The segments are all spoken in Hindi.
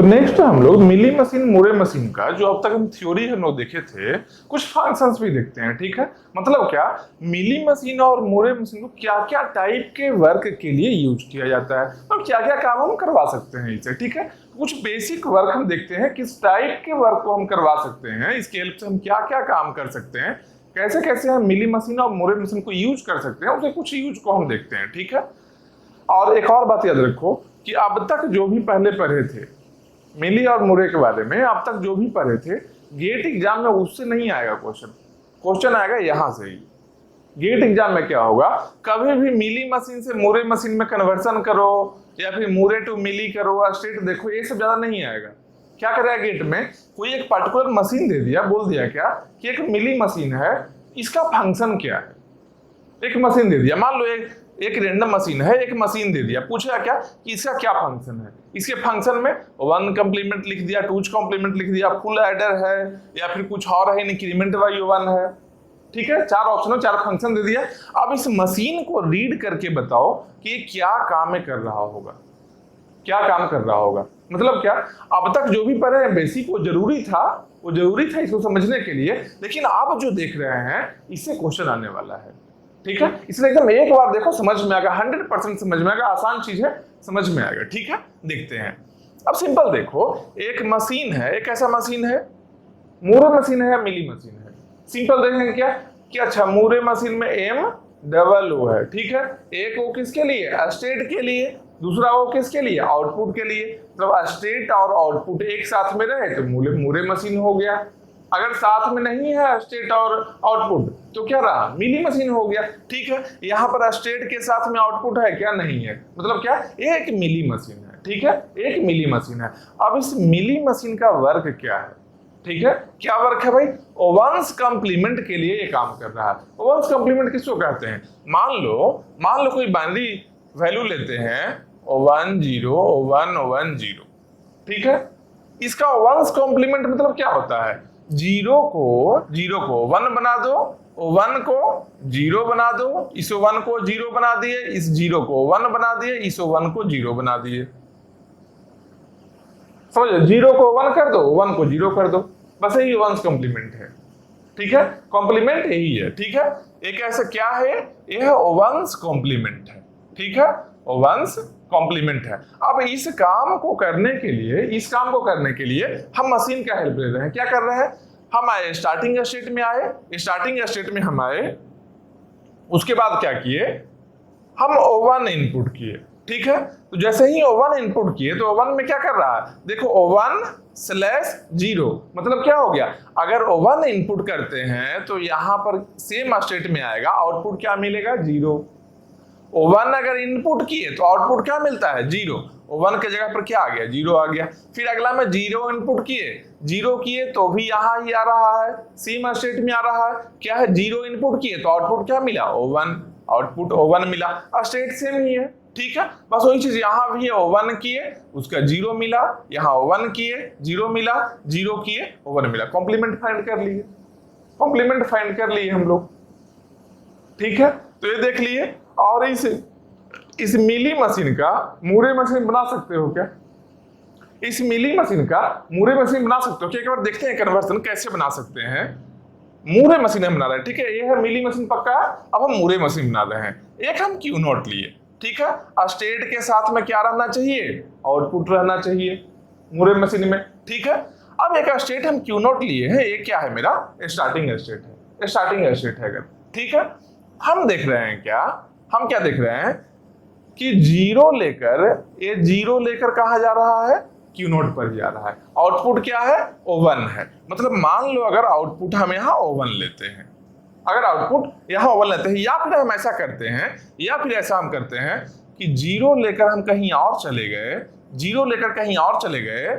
तो नेक्स्ट हम लोग मिली मशीन मुरे मशीन का जो अब तक हम थ्योरी हम लोग देखे थे कुछ फंक्शंस भी देखते हैं। ठीक है, मतलब क्या, मिली मशीन और मुरे मशीन को क्या क्या टाइप के वर्क के लिए यूज किया जाता है और क्या क्या काम हम करवा सकते हैं इससे। ठीक है, कुछ बेसिक वर्क हम देखते हैं, किस टाइप के वर्क को हम करवा सकते हैं, इसके हेल्प से हम क्या क्या काम कर सकते हैं, कैसे कैसे हम मिली मशीन और मुरे मशीन को यूज कर सकते हैं, उसके कुछ यूज को हम देखते हैं। ठीक है, और एक और बात याद रखो कि अब तक जो भी पहले पढ़े थे मिली और मुरे के बारे में, अब तक जो भी पढ़े थे, गेट एग्जाम में उससे नहीं आएगा क्वेश्चन आएगा यहां से ही। गेट एग्जाम में क्या होगा, कभी भी मिली मशीन से मुरे मशीन में कन्वर्सन करो या फिर मुरे टू मिली करो, स्टेट देखो, ये सब ज्यादा नहीं आएगा। क्या करेगा गेट में, कोई एक पर्टिकुलर मशीन दे दिया, बोल दिया क्या कि एक मिली मशीन है, इसका फंक्शन क्या है। एक मशीन दे दिया, मान लो एक रेंडम मशीन है, एक मशीन दे दिया, पूछा क्या कि इसका क्या फंक्शन है। इसके फंक्शन में 1 कॉम्प्लीमेंट लिख दिया, 2 कॉम्प्लीमेंट लिख दिया, फुल एडर है या फिर कुछ और है, इंक्रीमेंट बाई 1 है। ठीक है, 4 ऑप्शन, 4 फंक्शन दे दिया। अब इस मशीन को रीड करके बताओ कि ये क्या काम में कर रहा होगा, क्या काम कर रहा होगा। मतलब क्या, अब तक जो भी पढ़े हैं बेसिक, वो जरूरी था इसको समझने के लिए, लेकिन आप जो देख रहे हैं इससे क्वेश्चन आने वाला है। ठीक है, इसलिए एकदम एक बार देखो समझ में आएगा, 100% समझ में आएगा, आसान चीज है, समझ में आएगा। ठीक है, देखते हैं। अब सिंपल देखो, एक मशीन है, एक ऐसा मशीन है, मुरे मशीन है या मिली मशीन है। सिंपल देखेंगे क्या कि अच्छा मुरे मशीन में MOO है। ठीक है, एक वो किसके लिए, स्टेट के लिए, दूसरा वो किसके लिए, आउटपुट के लिए। मतलब स्टेट और आउटपुट एक साथ में रहे तो मुरे मशीन हो गया। अगर साथ में नहीं है स्टेट और आउटपुट तो क्या रहा, मिली मशीन हो गया। ठीक है, यहाँ पर स्टेट के साथ में आउटपुट है क्या, नहीं है, मतलब क्या, एक मिली मशीन है। ठीक है, एक मिली मशीन है। अब इस मिली मशीन का वर्क क्या है। ठीक है, क्या वर्क है भाई, ओवंस कॉम्प्लीमेंट के लिए ये काम कर रहा है। ओवंस कॉम्प्लीमेंट किसको कहते हैं, मान लो कोई बाइनरी वैल्यू लेते हैं, 1 0 1 1 0। ठीक है, इसका ओवंस कॉम्प्लीमेंट मतलब क्या होता है, जीरो को 1 बना दो, 1 को 0 बना दो, इस 1 को 0 बना दिए, इस 0 को 1 बना दिए, इस 1 को 0 बना दिए। समझो, 0 को 1 कर दो, 1 को 0 कर दो, बस यही वंस कॉम्प्लीमेंट है। ठीक है, कॉम्प्लीमेंट यही है। ठीक है, एक ऐसा क्या है, यह ओवंस कॉम्प्लीमेंट है। ठीक है, ओवंस कॉम्प्लीमेंट है। अब इस काम को करने के लिए हम मशीन का हेल्प ले रहे हैं। क्या कर रहे हैं, हम आए स्टार्टिंग स्टेट में हम आए, उसके बाद क्या किए, हम O1 इनपुट किए। ठीक है, तो जैसे ही O1 इनपुट किए तो O1 में क्या कर रहा है, देखो O1/0 मतलब क्या हो गया, अगर O1 इनपुट करते हैं तो यहां पर सेम स्टेट में आएगा, आउटपुट क्या मिलेगा, 0। O1 अगर इनपुट किए तो आउटपुट क्या मिलता है, 0। O1 के जगह पर क्या आ गया, 0 आ गया। फिर अगला में 0 इनपुट किए तो भी यहाँ ही आ रहा है, सेम स्टेट में आ रहा है। क्या है, 0 इनपुट किए तो आउटपुट क्या मिला, O1, आउटपुट O1 मिला, स्टेट सेम ही है। ठीक है, बस वही चीज यहाँ भी है, O1 किए उसका 0 मिला, यहाँ O1 किए 0 मिला, 0 किए O1 मिला, कॉम्प्लीमेंट फाइंड कर लिए हम लोग। ठीक है, तो ये देख लिए। और इस मिली मशीन का मुरे मशीन बना सकते हो क्या, इस मिली मशीन का मुरे मशीन बना सकते हो क्या, एक बार देखते हैं कन्वर्सन कैसे बना सकते हैं। मुरे मशीन हम बना रहे हैं, ठीक है, ये है मिली मशीन पक्का है। अब हम मुरे मशीन बना रहे हैं, एक हम क्यू नोट लिए। ठीक है, स्टेट के साथ में क्या रहना चाहिए, आउटपुट रहना चाहिए मुरे मशीन में। ठीक है, अब एक स्टेट हम क्यू नोट लिए हैं, ये क्या है, मेरा स्टार्टिंग स्टेट है अगर। ठीक है, हम देख रहे हैं क्या देख रहे हैं कि 0 लेकर कहा जा रहा है, क्यू नोट पर जा रहा है। आउटपुट क्या है, O1 है। मतलब मान लो अगर आउटपुट हम यहाँ O1 लेते हैं, या फिर हम ऐसा करते हैं, कि 0 लेकर हम कहीं और चले गए,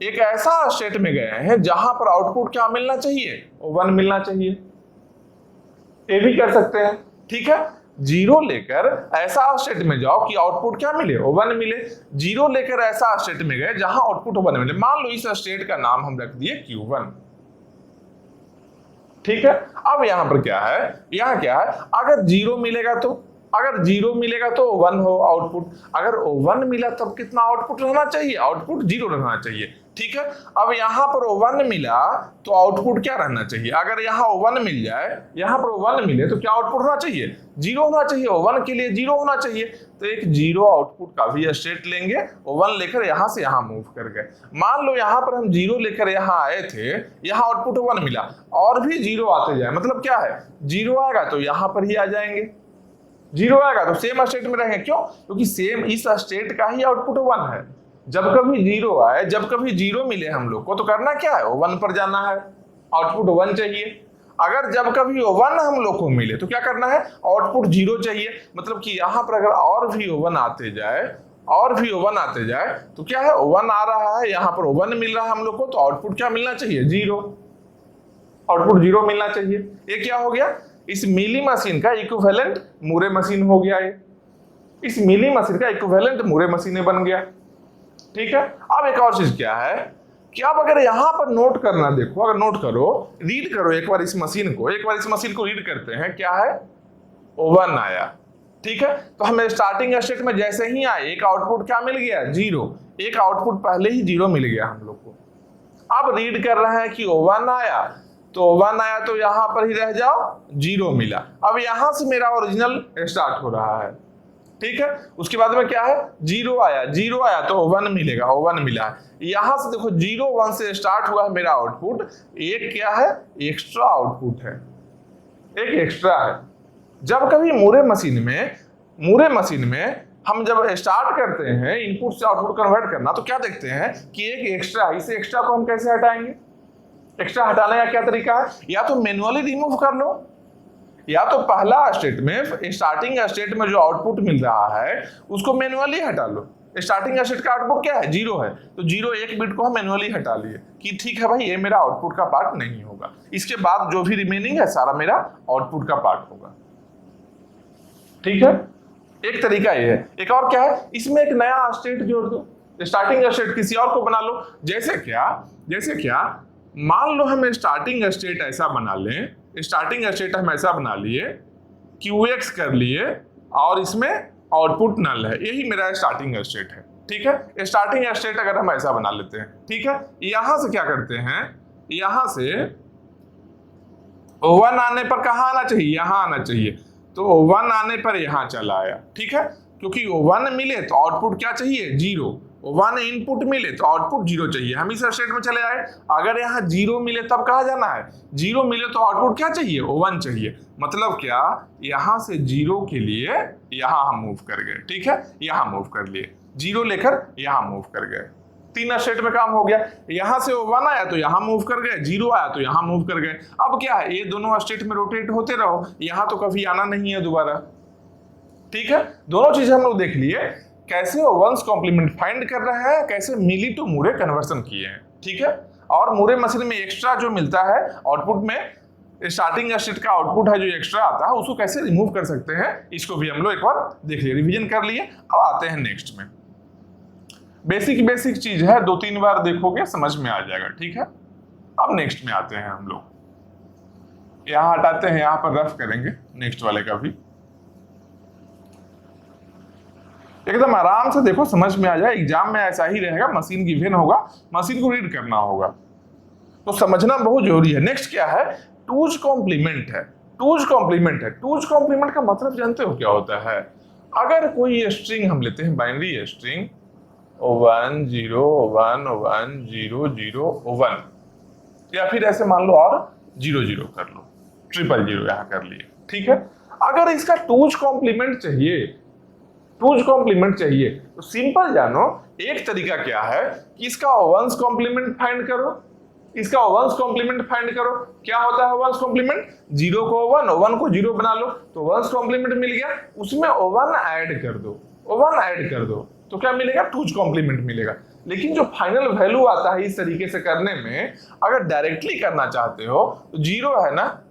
एक ऐसा स्टेट में गए हैं जहां पर आउटपुट क्या मिलना चाहिए, O1 मिलना चाहिए। ये भी कर सकते हैं। ठीक है, 0 लेकर ऐसा स्टेट में जाओ कि आउटपुट क्या मिले, O1 मिले। 0 लेकर ऐसा स्टेट में गए जहां आउटपुट O1 मिले, मान लो इस स्टेट का नाम हम रख दिए Q1। ठीक है, अब यहाँ पर क्या है, अगर 0 मिलेगा तो अगर 0 मिलेगा तो 1 हो आउटपुट, अगर 1 मिला तब कितना आउटपुट रहना चाहिए, आउटपुट 0 रहना चाहिए। ठीक है, अब यहाँ पर 1 मिला तो आउटपुट क्या रहना चाहिए, अगर यहाँ 1 मिल जाए, यहाँ पर 1 मिले तो क्या आउटपुट होना चाहिए, 0 होना चाहिए। 1 के लिए 0 होना चाहिए, तो एक 0 आउटपुट का भी स्टेट लेंगे, 1 लेकर यहाँ से यहाँ मूव कर गए। मान लो यहाँ पर हम 0 लेकर यहाँ आए थे, यहाँ आउटपुट 1 मिला, और भी 0 आते जाए, मतलब क्या है, 0 आएगा तो यहाँ पर ही आ जाएंगे, 0 आएगा तो सेम स्टेट में रहेंगे। क्यों, क्योंकि सेम इस स्टेट का ही आउटपुट 1 है। जब कभी 0 आए, जब कभी 0 मिले हम लोग को, तो करना क्या है, 1 पर जाना है, आउटपुट 1 चाहिए। अगर जब कभी 1 हम लोग को मिले तो क्या करना है, आउटपुट 0 चाहिए। मतलब कि यहाँ पर अगर और भी 1 आते जाए, और भी 1 आते जाए, तो क्या है, 1 आ रहा है, यहाँ पर 1 मिल रहा है हम लोग को, तो आउटपुट क्या मिलना चाहिए, 0, आउटपुट 0 मिलना चाहिए। ये क्या हो गया, इस मिली मशीन का इक्विवेलेंट मूरे मशीन हो गया। ये इस मिली मशीन का इक्विवेलेंट मूरे मशीन बन गया। ठीक है, अब एक और चीज क्या है कि आप अगर यहां पर नोट करना, देखो अगर नोट करो, रीड करो एक बार इस मशीन को, एक बार इस मशीन को रीड करते हैं। क्या है, 1 आया। ठीक है, तो हमें स्टार्टिंग स्टेट में जैसे ही आए, एक आउटपुट क्या मिल गया, 0, एक आउटपुट पहले ही 0 मिल गया हम लोग को। अब रीड कर रहे हैं कि 1 आया, तो 1 आया तो यहां पर ही रह जाओ, 0 मिला। अब यहां से मेरा ओरिजिनल स्टार्ट हो रहा है। ठीक है, उसके बाद में क्या है, 0 आया, 0 आया तो 1 मिलेगा, 1 मिला है। यहां से देखो 0 1 से स्टार्ट हुआ है मेरा आउटपुट, एक क्या है, एक्स्ट्रा आउटपुट है, एक एक्स्ट्रा है। जब कभी मूरे मशीन में हम जब स्टार्ट करते हैं इनपुट से आउटपुट कन्वर्ट करना, तो क्या देखते हैं कि एक एक्स्ट्रा, इस एक्स्ट्रा को हम कैसे हटाएंगे। एक्स्ट्रा हटाने का क्या तरीका है, या तो मैन्युअली रिमूव कर लो, या तो पहला स्टेट में, स्टार्टिंग स्टेट में जो आउटपुट मिल रहा है उसको मैन्युअली हटा लो। स्टार्टिंग स्टेट का आउटपुट क्या है, 0 है, तो 0 एक बिट को हम मैन्युअली हटा लिए कि ठीक है भाई, ये मेरा आउटपुट का पार्ट नहीं होगा, इसके बाद जो भी रिमेनिंग है सारा मेरा आउटपुट का पार्ट होगा। ठीक है, एक तरीका ये है। एक और क्या है, इसमें एक नया स्टेट जोड़ दो, स्टार्टिंग स्टेट किसी और को बना लो। जैसे क्या मान लो हम स्टार्टिंग स्टेट ऐसा बना लें, स्टार्टिंग स्टेट हम ऐसा बना लिए, QX कर लिए, और इसमें आउटपुट नल है, यही मेरा स्टार्टिंग स्टेट है। ठीक है, स्टार्टिंग स्टेट अगर हम ऐसा बना लेते हैं, ठीक है, यहां से क्या करते हैं, यहां से 1 आने पर कहां आना चाहिए, यहां आना चाहिए, तो 1 आने पर यहां चला आया। ठीक है, क्योंकि 1 मिले तो आउटपुट क्या चाहिए, 0, 1 इनपुट मिले तो आउटपुट 0 चाहिए, हम इस स्टेट में चले आए। अगर यहाँ 0 मिले तब कहाँ जाना है, 0 मिले तो आउटपुट क्या चाहिए, 1 चाहिए। मतलब क्या, यहाँ से 0 के लिए यहाँ हम मूव कर गए। ठीक है, यहाँ मूव कर लिए, 0 लेकर यहाँ मूव कर गए, 3 स्टेट में काम हो गया। यहाँ से 1 आया तो यहाँ मूव कर गए, 0 आया तो यहाँ मूव कर गए। अब क्या है, ये दोनों स्टेट में रोटेट होते रहो, यहाँ तो कभी आना नहीं है दोबारा। ठीक है, दोनों चीजें हम लोग देख लिए, कैसे वो वंस कॉम्प्लीमेंट फाइंड कर रहे हैं, कैसे मिली टू मूरे कन्वर्सन किए हैं। ठीक है, और मूरे मशीन में एक्स्ट्रा जो मिलता है आउटपुट में, स्टार्टिंग स्टेट का आउटपुट है जो एक्स्ट्रा आता है, उसको कैसे रिमूव कर सकते हैं, इसको भी हम लोग एक बार देख लिए, रिवीजन कर लिए। अब आते हैं नेक्स्ट में। बेसिक चीज है, 2-3 बार देखोगे समझ में आ जाएगा। ठीक है, अब नेक्स्ट में आते हैं हम लोग, यहाँ हटाते हैं, यहाँ पर रफ करेंगे नेक्स्ट वाले का भी, एकदम आराम से देखो, समझ में आ जाए। एग्जाम में ऐसा ही रहेगा, मशीन गिवन होगा, मशीन को रीड करना होगा, तो समझना बहुत जरूरी है। नेक्स्ट क्या है, टूज कॉम्प्लीमेंट है। टूज कॉम्प्लीमेंट का मतलब जानते हो क्या होता है, अगर कोई स्ट्रिंग हम लेते हैं, बाइनरी स्ट्रिंग 1 0 1 1 0 0 1, या फिर ऐसे मान लो और 0 0 कर लो, 0 0 यहाँ कर लिए। ठीक है, अगर इसका टूज कॉम्प्लीमेंट चाहिए तो सिंपल जानो, एक तरीका क्या है कि इसका वंस कॉम्प्लीमेंट फाइंड करो। क्या होता है वंस कॉम्प्लीमेंट, 0 को 1 को 0 बना लो, तो वंस कॉम्प्लीमेंट मिल गया, उसमें 1 ऐड कर दो, तो क्या मिलेगा, टूज कॉम्प्लीमेंट मिलेगा। लेकिन जो फाइनल वैल्यू आता है इस तरीके से करने में, अगर डायरेक्टली करना चाहते हो तो 0 है ना,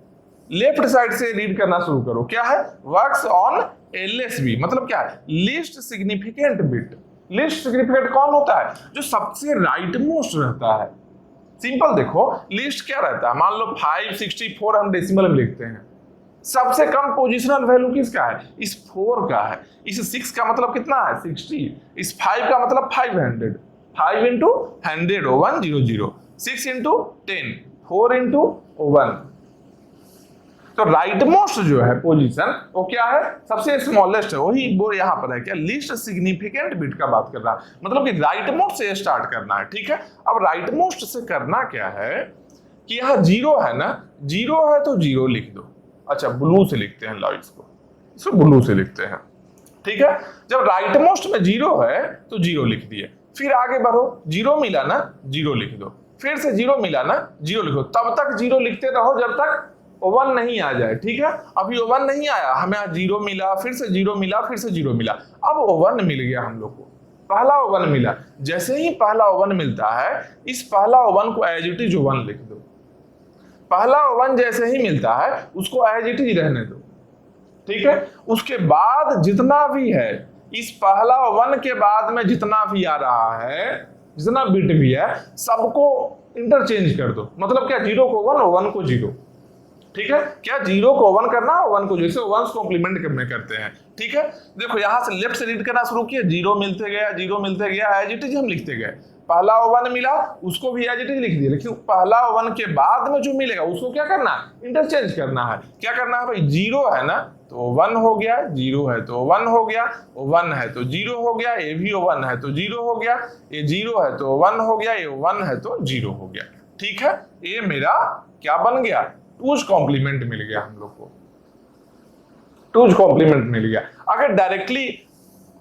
लेफ्ट साइड से रीड करना शुरू करो। क्या है, वर्क्स ऑन LSB, मतलब क्या है, least significant bit. Least significant कौन होता है, जो सबसे राइट मोस्ट रहता है। सिंपल देखो, लिस्ट क्या रहता है, मान लो 564 हम डेसिमल में लिखते हैं, सबसे कम पोजिशनल वैल्यू किसका है? इस 4 का है। इस 6 का मतलब कितना है? 60। इस 5 का मतलब 500। 5 इंटू 100 100, 6 इंटू 10, 4 इंटू 1। तो राइट मोस्ट जो है पोजीशन वो क्या है? सबसे स्मॉलेस्ट है, वही वो यहाँ पर है क्या? लीस्ट सिग्निफिकेंट बिट का बात कर रहा है, मतलब कि राइट मोस्ट से स्टार्ट करना है। ठीक है, अब राइट मोस्ट से करना क्या है कि यहाँ 0 है ना, 0 है तो 0 लिख दो। अच्छा, ब्लू से लिखते हैं, लाओ इसको ब्लू से लिखते हैं। ठीक है, जब राइट मोस्ट में 0 है तो 0 लिख दिए, फिर आगे बढ़ो, 0 मिला ना 0 लिख दो, फिर से 0 मिला ना 0 लिखो, तब तक 0 लिखते रहो जब तक 1 नहीं आ जाए। ठीक है, अभी 1 नहीं आया, हमें 0 मिला, फिर से 0 मिला, फिर से 0 मिला, अब 1 मिल गया हम लोग को, पहला 1 मिला। जैसे ही पहला 1 मिलता है, इस पहला 1 को एज इट इज 1 लिख दो। पहला 1 जैसे ही मिलता है उसको एज इट इज रहने दो। ठीक है, उसके बाद जितना भी है, इस पहला 1 के बाद में जितना भी आ रहा है, जितना बिट भी है, सबको इंटरचेंज कर दो। मतलब क्या? 0 को 1 और 1 को 0। ठीक है, क्या 0 को 1 करना है, 1 को जैसे 1 कॉम्प्लीमेंट में करते हैं। ठीक है, देखो यहां से लेफ्ट से रीड करना शुरू किया, 0 मिलते गया, 0 मिलते गया, एज इट इज हम लिखते गए। पहला 1 मिला, उसको भी एज इट इज लिख दिया, लेकिन पहला 1 के बाद में जो मिलेगा उसको क्या करना है? इंटरचेंज करना है। क्या करना है भाई? 0 है ना तो 1 हो गया, 0 है तो 1 हो गया, 1 है तो 0 हो गया, ये भी 1 है तो 0 हो गया, ये 0 है तो 1 हो गया, ये 1 है तो 0 हो गया। ठीक है, ये मेरा क्या बन गया? 2's कॉम्प्लीमेंट मिल गया हम लोग को, 2's कॉम्प्लीमेंट मिल गया। अगर डायरेक्टली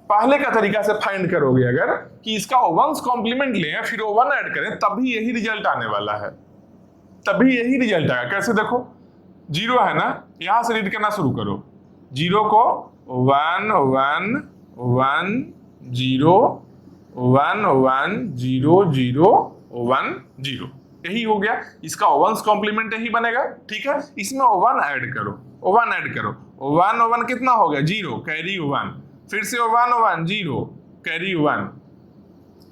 पहले का तरीका से फाइंड करोगे, अगर कि इसका 1's कॉम्प्लीमेंट लें फिर 1 ऐड करें, तभी यही रिजल्ट आने वाला है, तभी यही रिजल्ट आएगा। कैसे? देखो 0 है ना, यहां से रीड करना शुरू करो, 0 को 1 1 1 0 1 1 0 0 1 0, यही हो गया। इसका 1's कॉम्प्लीमेंट यही बनेगा। ठीक है, इसमें 1 ऐड करो, 1 ऐड करो, 1 1 कितना हो गया? 0, कैरी 1, फिर से 1 1 0, कैरी 1,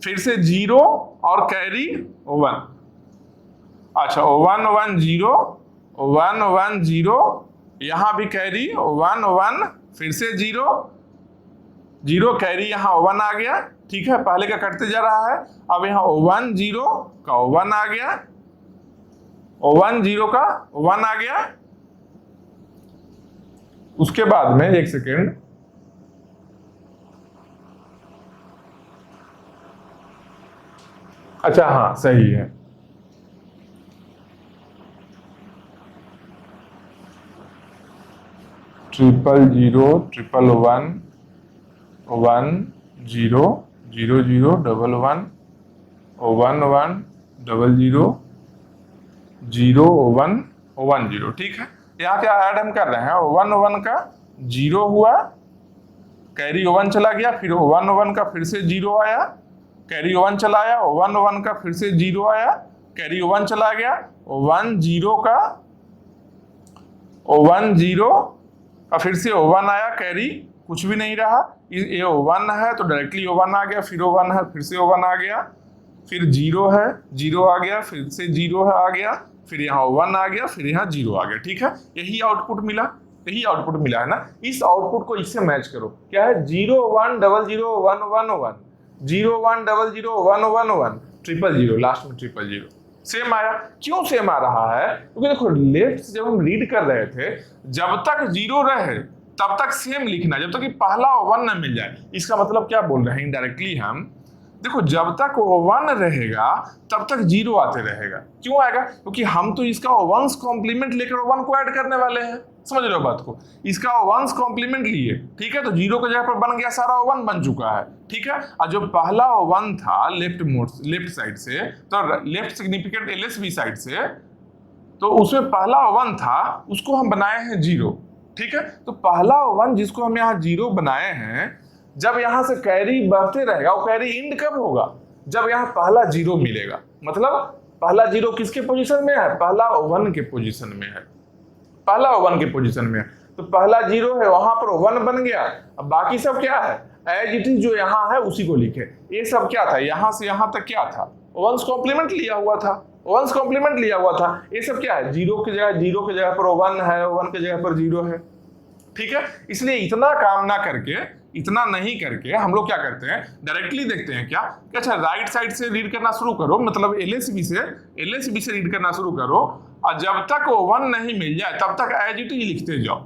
फिर से 0 और कैरी 1। अच्छा, 1 1 0 1 1 0, यहां भी कैरी 1 1, फिर से 0 0, कैरी यहां 1 आ गया। ठीक है, पहले का कटते जा रहा है, अब यहां 1 0 का 1 आ गया, 1 0 का 1 आ गया। उसके बाद में एक सेकेंड, अच्छा हाँ सही है, ट्रिपल 0 1 1 1 0 0 0 1 1 1 1 0 0 0 1 1 0। ठीक है, यहाँ क्या ऐड हम कर रहे हैं? 1 1 का 0 हुआ, कैरी 1 चला गया, फिर 1 1 का फिर से 0 आया, कैरी 1 चला आया, 1 1 का फिर से 0 आया, कैरी 1 चला गया, 1 0 का 1 0 का फिर से 1 आया, कैरी कुछ भी नहीं रहा, ये 1 है तो डायरेक्टली 1 आ गया, फिर 1 है, फिर से 1 आ गया, फिर 0 है, 0 आ गया, फिर से 0 है आ गया, फिर यहाँ 1 आ गया, फिर यहाँ 0 आ गया। ठीक है, यही आउटपुट मिला, यही आउटपुट मिला है ना। इस आउटपुट को इससे मैच करो, क्या है? 0 1 0 0 1 1 1, 0 1 0 0 1 1 1, 0 0 लास्ट में 0 0 सेम आया। क्यों सेम आ रहा है? क्योंकि देखो लेफ्ट से जब हम रीड कर रहे थे, जब तक 0 रहे तब तक सेम लिखना, जब तक कि पहला 1 न मिल जाए। इसका मतलब क्या बोल रहे हैं इनडायरेक्टली हम? देखो जब तक 1 रहेगा तब तक 0 आते रहेगा। क्यों आएगा? क्योंकि हम तो इसका 1's कॉम्प्लीमेंट लेकर 1 को ऐड करने वाले हैं। समझ रहे हो बात को? इसका 1's कॉम्प्लीमेंट लिए, ठीक है, तो 0 की जगह पर बन गया, सारा 1 बन चुका है। ठीक है, और जो पहला 1 था लेफ्ट साइड से, तो लेफ्ट सिग्निफिकेंट एलएसबी साइड से, तो उसमें पहला 1 था, उसको हम बनाए हैं 0। ठीक है, तो पहला 1 जिसको हम यहाँ 0 बनाए हैं, जब यहां से कैरी बढ़ते रहेगा, वो कैरी इंड कब होगा? जब यहाँ पहला 0 मिलेगा। मतलब पहला 0 किसके पोजीशन में है? पहला 1 के पोजीशन में है, पहला 1 के पोजीशन में है। तो पहला 0 है, वहां पर 1 बन गया। अब बाकी सब क्या है? एज इट इज जो यहाँ है उसी को लिखे। ये सब क्या था? यहां से यहां तक क्या था? 1's कॉम्प्लीमेंट लिया हुआ था, वंस कॉम्प्लीमेंट लिया हुआ था। ये सब क्या है, जीरो की जगह पर वन है, वन की जगह पर जीरो है, ठीक है। इसलिए इतना काम ना करके, इतना नहीं करके हम लोग क्या करते हैं, डायरेक्टली देखते हैं क्या कि अच्छा राइट साइड से रीड करना शुरू करो, मतलब एलएसबी से रीड करना शुरू करो, और जब तक वो वन नहीं मिल जाए तब तक एज इट इज लिखते जाओ,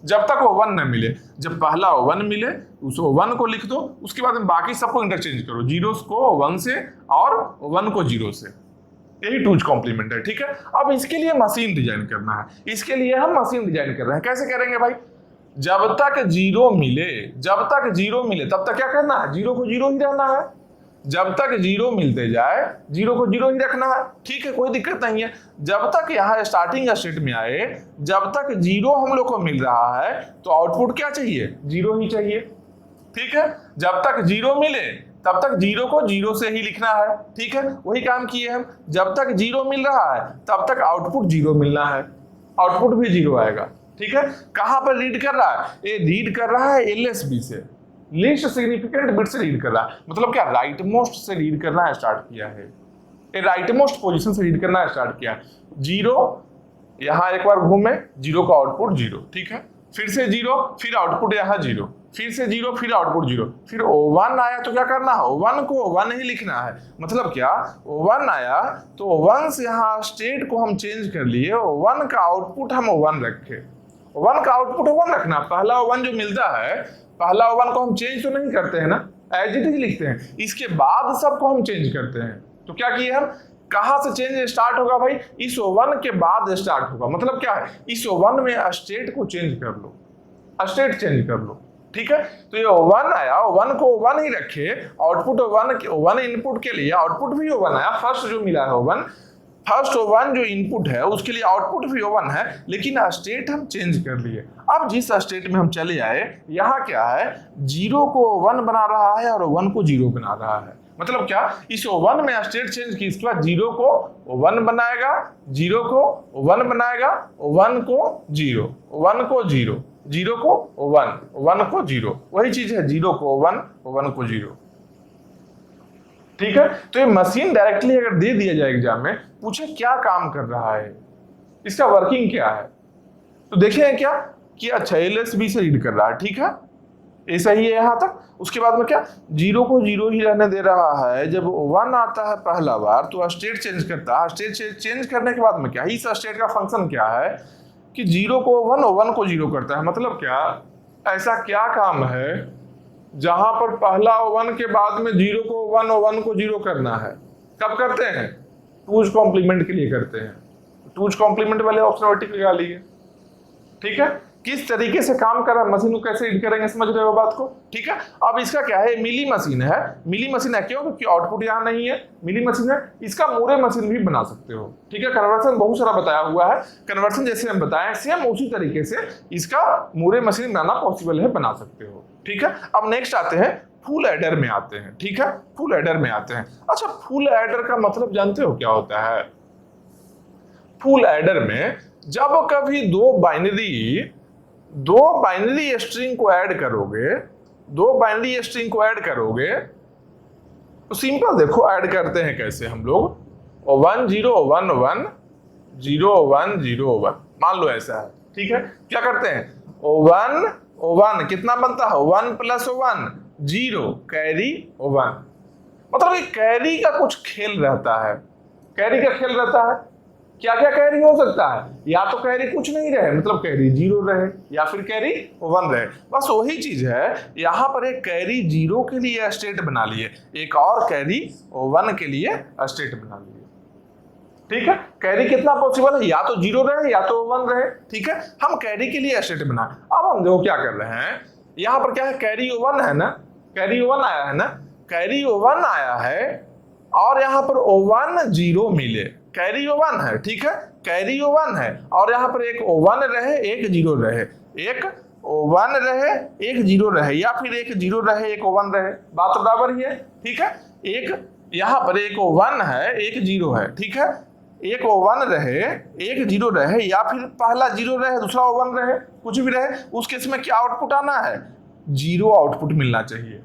जब तक वो वन न मिले। जब पहला वन मिले उस वन को लिख दो, उसके बाद में बाकी सबको इंटरचेंज करो, जीरो को वन से और वन को जीरो से। यही टूज कॉम्प्लीमेंट है, ठीक है। अब इसके लिए मशीन डिजाइन करना है, इसके लिए हम मशीन डिजाइन कर रहे हैं। कैसे करेंगे भाई, जब तक जीरो मिले तब तक क्या करना है, जीरो को जीरो ही रहना है। जब तक जीरो मिलते जाए जीरो को जीरो ही रखना है, ठीक है, कोई दिक्कत नहीं है। जब तक यहाँ स्टार्टिंग स्टेट में आए, जब तक जीरो हम लोग को मिल रहा है तो आउटपुट क्या चाहिए, जीरो ही चाहिए, ठीक है। जब तक जीरो मिले तब तक जीरो को जीरो से ही लिखना है, ठीक है, वही काम किए हम। जब तक जीरो मिल रहा है तब तक आउटपुट जीरो मिलना है, आउटपुट भी जीरो आएगा, ठीक है। कहां पर रीड कर रहा है, ये रीड कर रहा है एलएसबी से, लीस्ट सिग्निफिकेंट बिट से रीड कर रहा है, मतलब क्या राइट मोस्ट से रीड करना स्टार्ट किया है, ये राइट मोस्ट पोजीशन से रीड करना स्टार्ट किया है। जीरो यहां एक बार घूमे, जीरो का आउटपुट जीरो, ठीक है, फिर से जीरो, फिर आउटपुट यहां जीरो, फिर से जीरो, फिर आउटपुट जीरो, फिर वन आया तो क्या करना है, वन को वन ही लिखना है। मतलब क्या, वन आया तो वन से यहाँ स्टेट को हम चेंज कर लिए, वन का आउटपुट हम वन रखे, वन का आउटपुट वन रखना। पहला वन जो मिलता है, पहला वन को हम चेंज तो नहीं करते हैं ना, एज इट इज लिखते हैं, इसके बाद सबको हम चेंज करते हैं। तो क्या किए हम, कहां से चेंज स्टार्ट होगा भाई, इस वन के बाद स्टार्ट होगा। मतलब क्या है, इस वन में स्टेट को चेंज कर लो, स्टेट चेंज कर लो, ठीक है। तो ये वन आया, वन को वन ही रखे, आउटपुट वन इनपुट के लिए आउटपुट भी वन आया, फर्स्ट जो मिला है वन, फर्स्ट वन जो इनपुट है उसके लिए आउटपुट भी वन है, लेकिन स्टेट हम चेंज कर लिए। अब जिस स्टेट में हम चले आए, यहाँ क्या है, जीरो को वन बना रहा है और वन को जीरो बना रहा है। मतलब क्या, इस वन में स्टेट चेंज की, इसके बाद जीरो को वन बनाएगा, जीरो को वन बनाएगा, वन को जीरो, वन को जीरो, जीरो को वन, वन को जीरो, वही चीज है, जीरो को वन, वन को जीरो, ठीक है। तो ये मशीन डायरेक्टली अगर दे दिया जाए एग्जाम में, पूछे क्या काम कर रहा है, इसका वर्किंग क्या है, तो देखें क्या कि अच्छा एलएसबी से रीड कर रहा है, ठीक है, ऐसा ही है यहां तक। उसके बाद में क्या, जीरो को जीरो ही रहने दे रहा है। जब वन आता है पहला बार तो स्टेट चेंज करता है, स्टेट चेंज करने के बाद में क्या, इस स्टेट का फंक्शन क्या है कि जीरो को वन, वन को जीरो करता है। मतलब क्या, ऐसा क्या काम है जहां पर पहला वन के बाद में जीरो को वन और वन को जीरो करना है। कब करते हैं, टूज कॉम्प्लीमेंट के लिए करते हैं। टूज कॉम्प्लीमेंट वाले ऑप्शन टिक लगा लिए, ठीक है। किस तरीके से काम कर रहा है, मशीन को कैसे रीड करेंगे, समझ रहे हो बात को, ठीक है। अब इसका क्या है, मिली मशीन है, मिली मशीन है क्यों, क्योंकि आउटपुट यहाँ नहीं है, मिली मशीन है। इसका मोरे मशीन भी बना सकते हो, ठीक है। कन्वर्सन बहुत सारा बताया हुआ है, कन्वर्सन जैसे हम बताएं सेम उसी तरीके से इसका मोरे मशीन बनाना पॉसिबल है, बना सकते हो, ठीक है। अब नेक्स्ट आते हैं, फुल एडर में आते हैं, ठीक है, फुल एडर में आते हैं। अच्छा, फुल एडर का मतलब जानते हो क्या होता है, फुल एडर में जब कभी दो बाइनरी स्ट्रिंग को ऐड करोगे, दो बाइनरी स्ट्रिंग को ऐड करोगे तो सिंपल देखो ऐड करते हैं कैसे हम लोग, 1 0 1 1 0 1 0 1, मान लो ऐसा है, ठीक है। क्या करते हैं, 1 कितना बनता है, 1 + 1 0, कैरी 1। मतलब ये कैरी का कुछ खेल रहता है, कैरी का खेल रहता है। क्या क्या कैरी हो सकता है, या तो कैरी कुछ नहीं रहे, मतलब कैरी 0 रहे, या फिर कैरी 1 रहे। बस वही चीज है, यहाँ पर एक कैरी 0 के लिए स्टेट बना लिए, एक और कैरी 1 के लिए स्टेट बना लिए, ठीक है। कैरी कितना पॉसिबल है, या तो 0 रहे या तो 1 रहे, ठीक है। हम कैरी के लिए स्टेट बनाए। अब हम देखो क्या कर रहे हैं, यहाँ पर क्या है, कैरी 1 है ना, कैरी 1 आया है ना, कैरी 1 आया है और यहाँ पर 1 0 मिले, कैरी 1 है, ठीक है, कैरी 1 है और यहाँ पर एक 1 रहे एक 0 रहे, एक 1 रहे एक 0 रहे, या फिर एक 0 रहे एक 1 रहे, बात बराबर ही है, ठीक है। एक यहाँ पर एक 1 है एक 0 है, ठीक है, एक 1 रहे एक 0 रहे, या फिर पहला 0 रहे दूसरा 1 रहे, कुछ भी रहे, उस केस में क्या आउटपुट आना है, 0 आउटपुट मिलना चाहिए।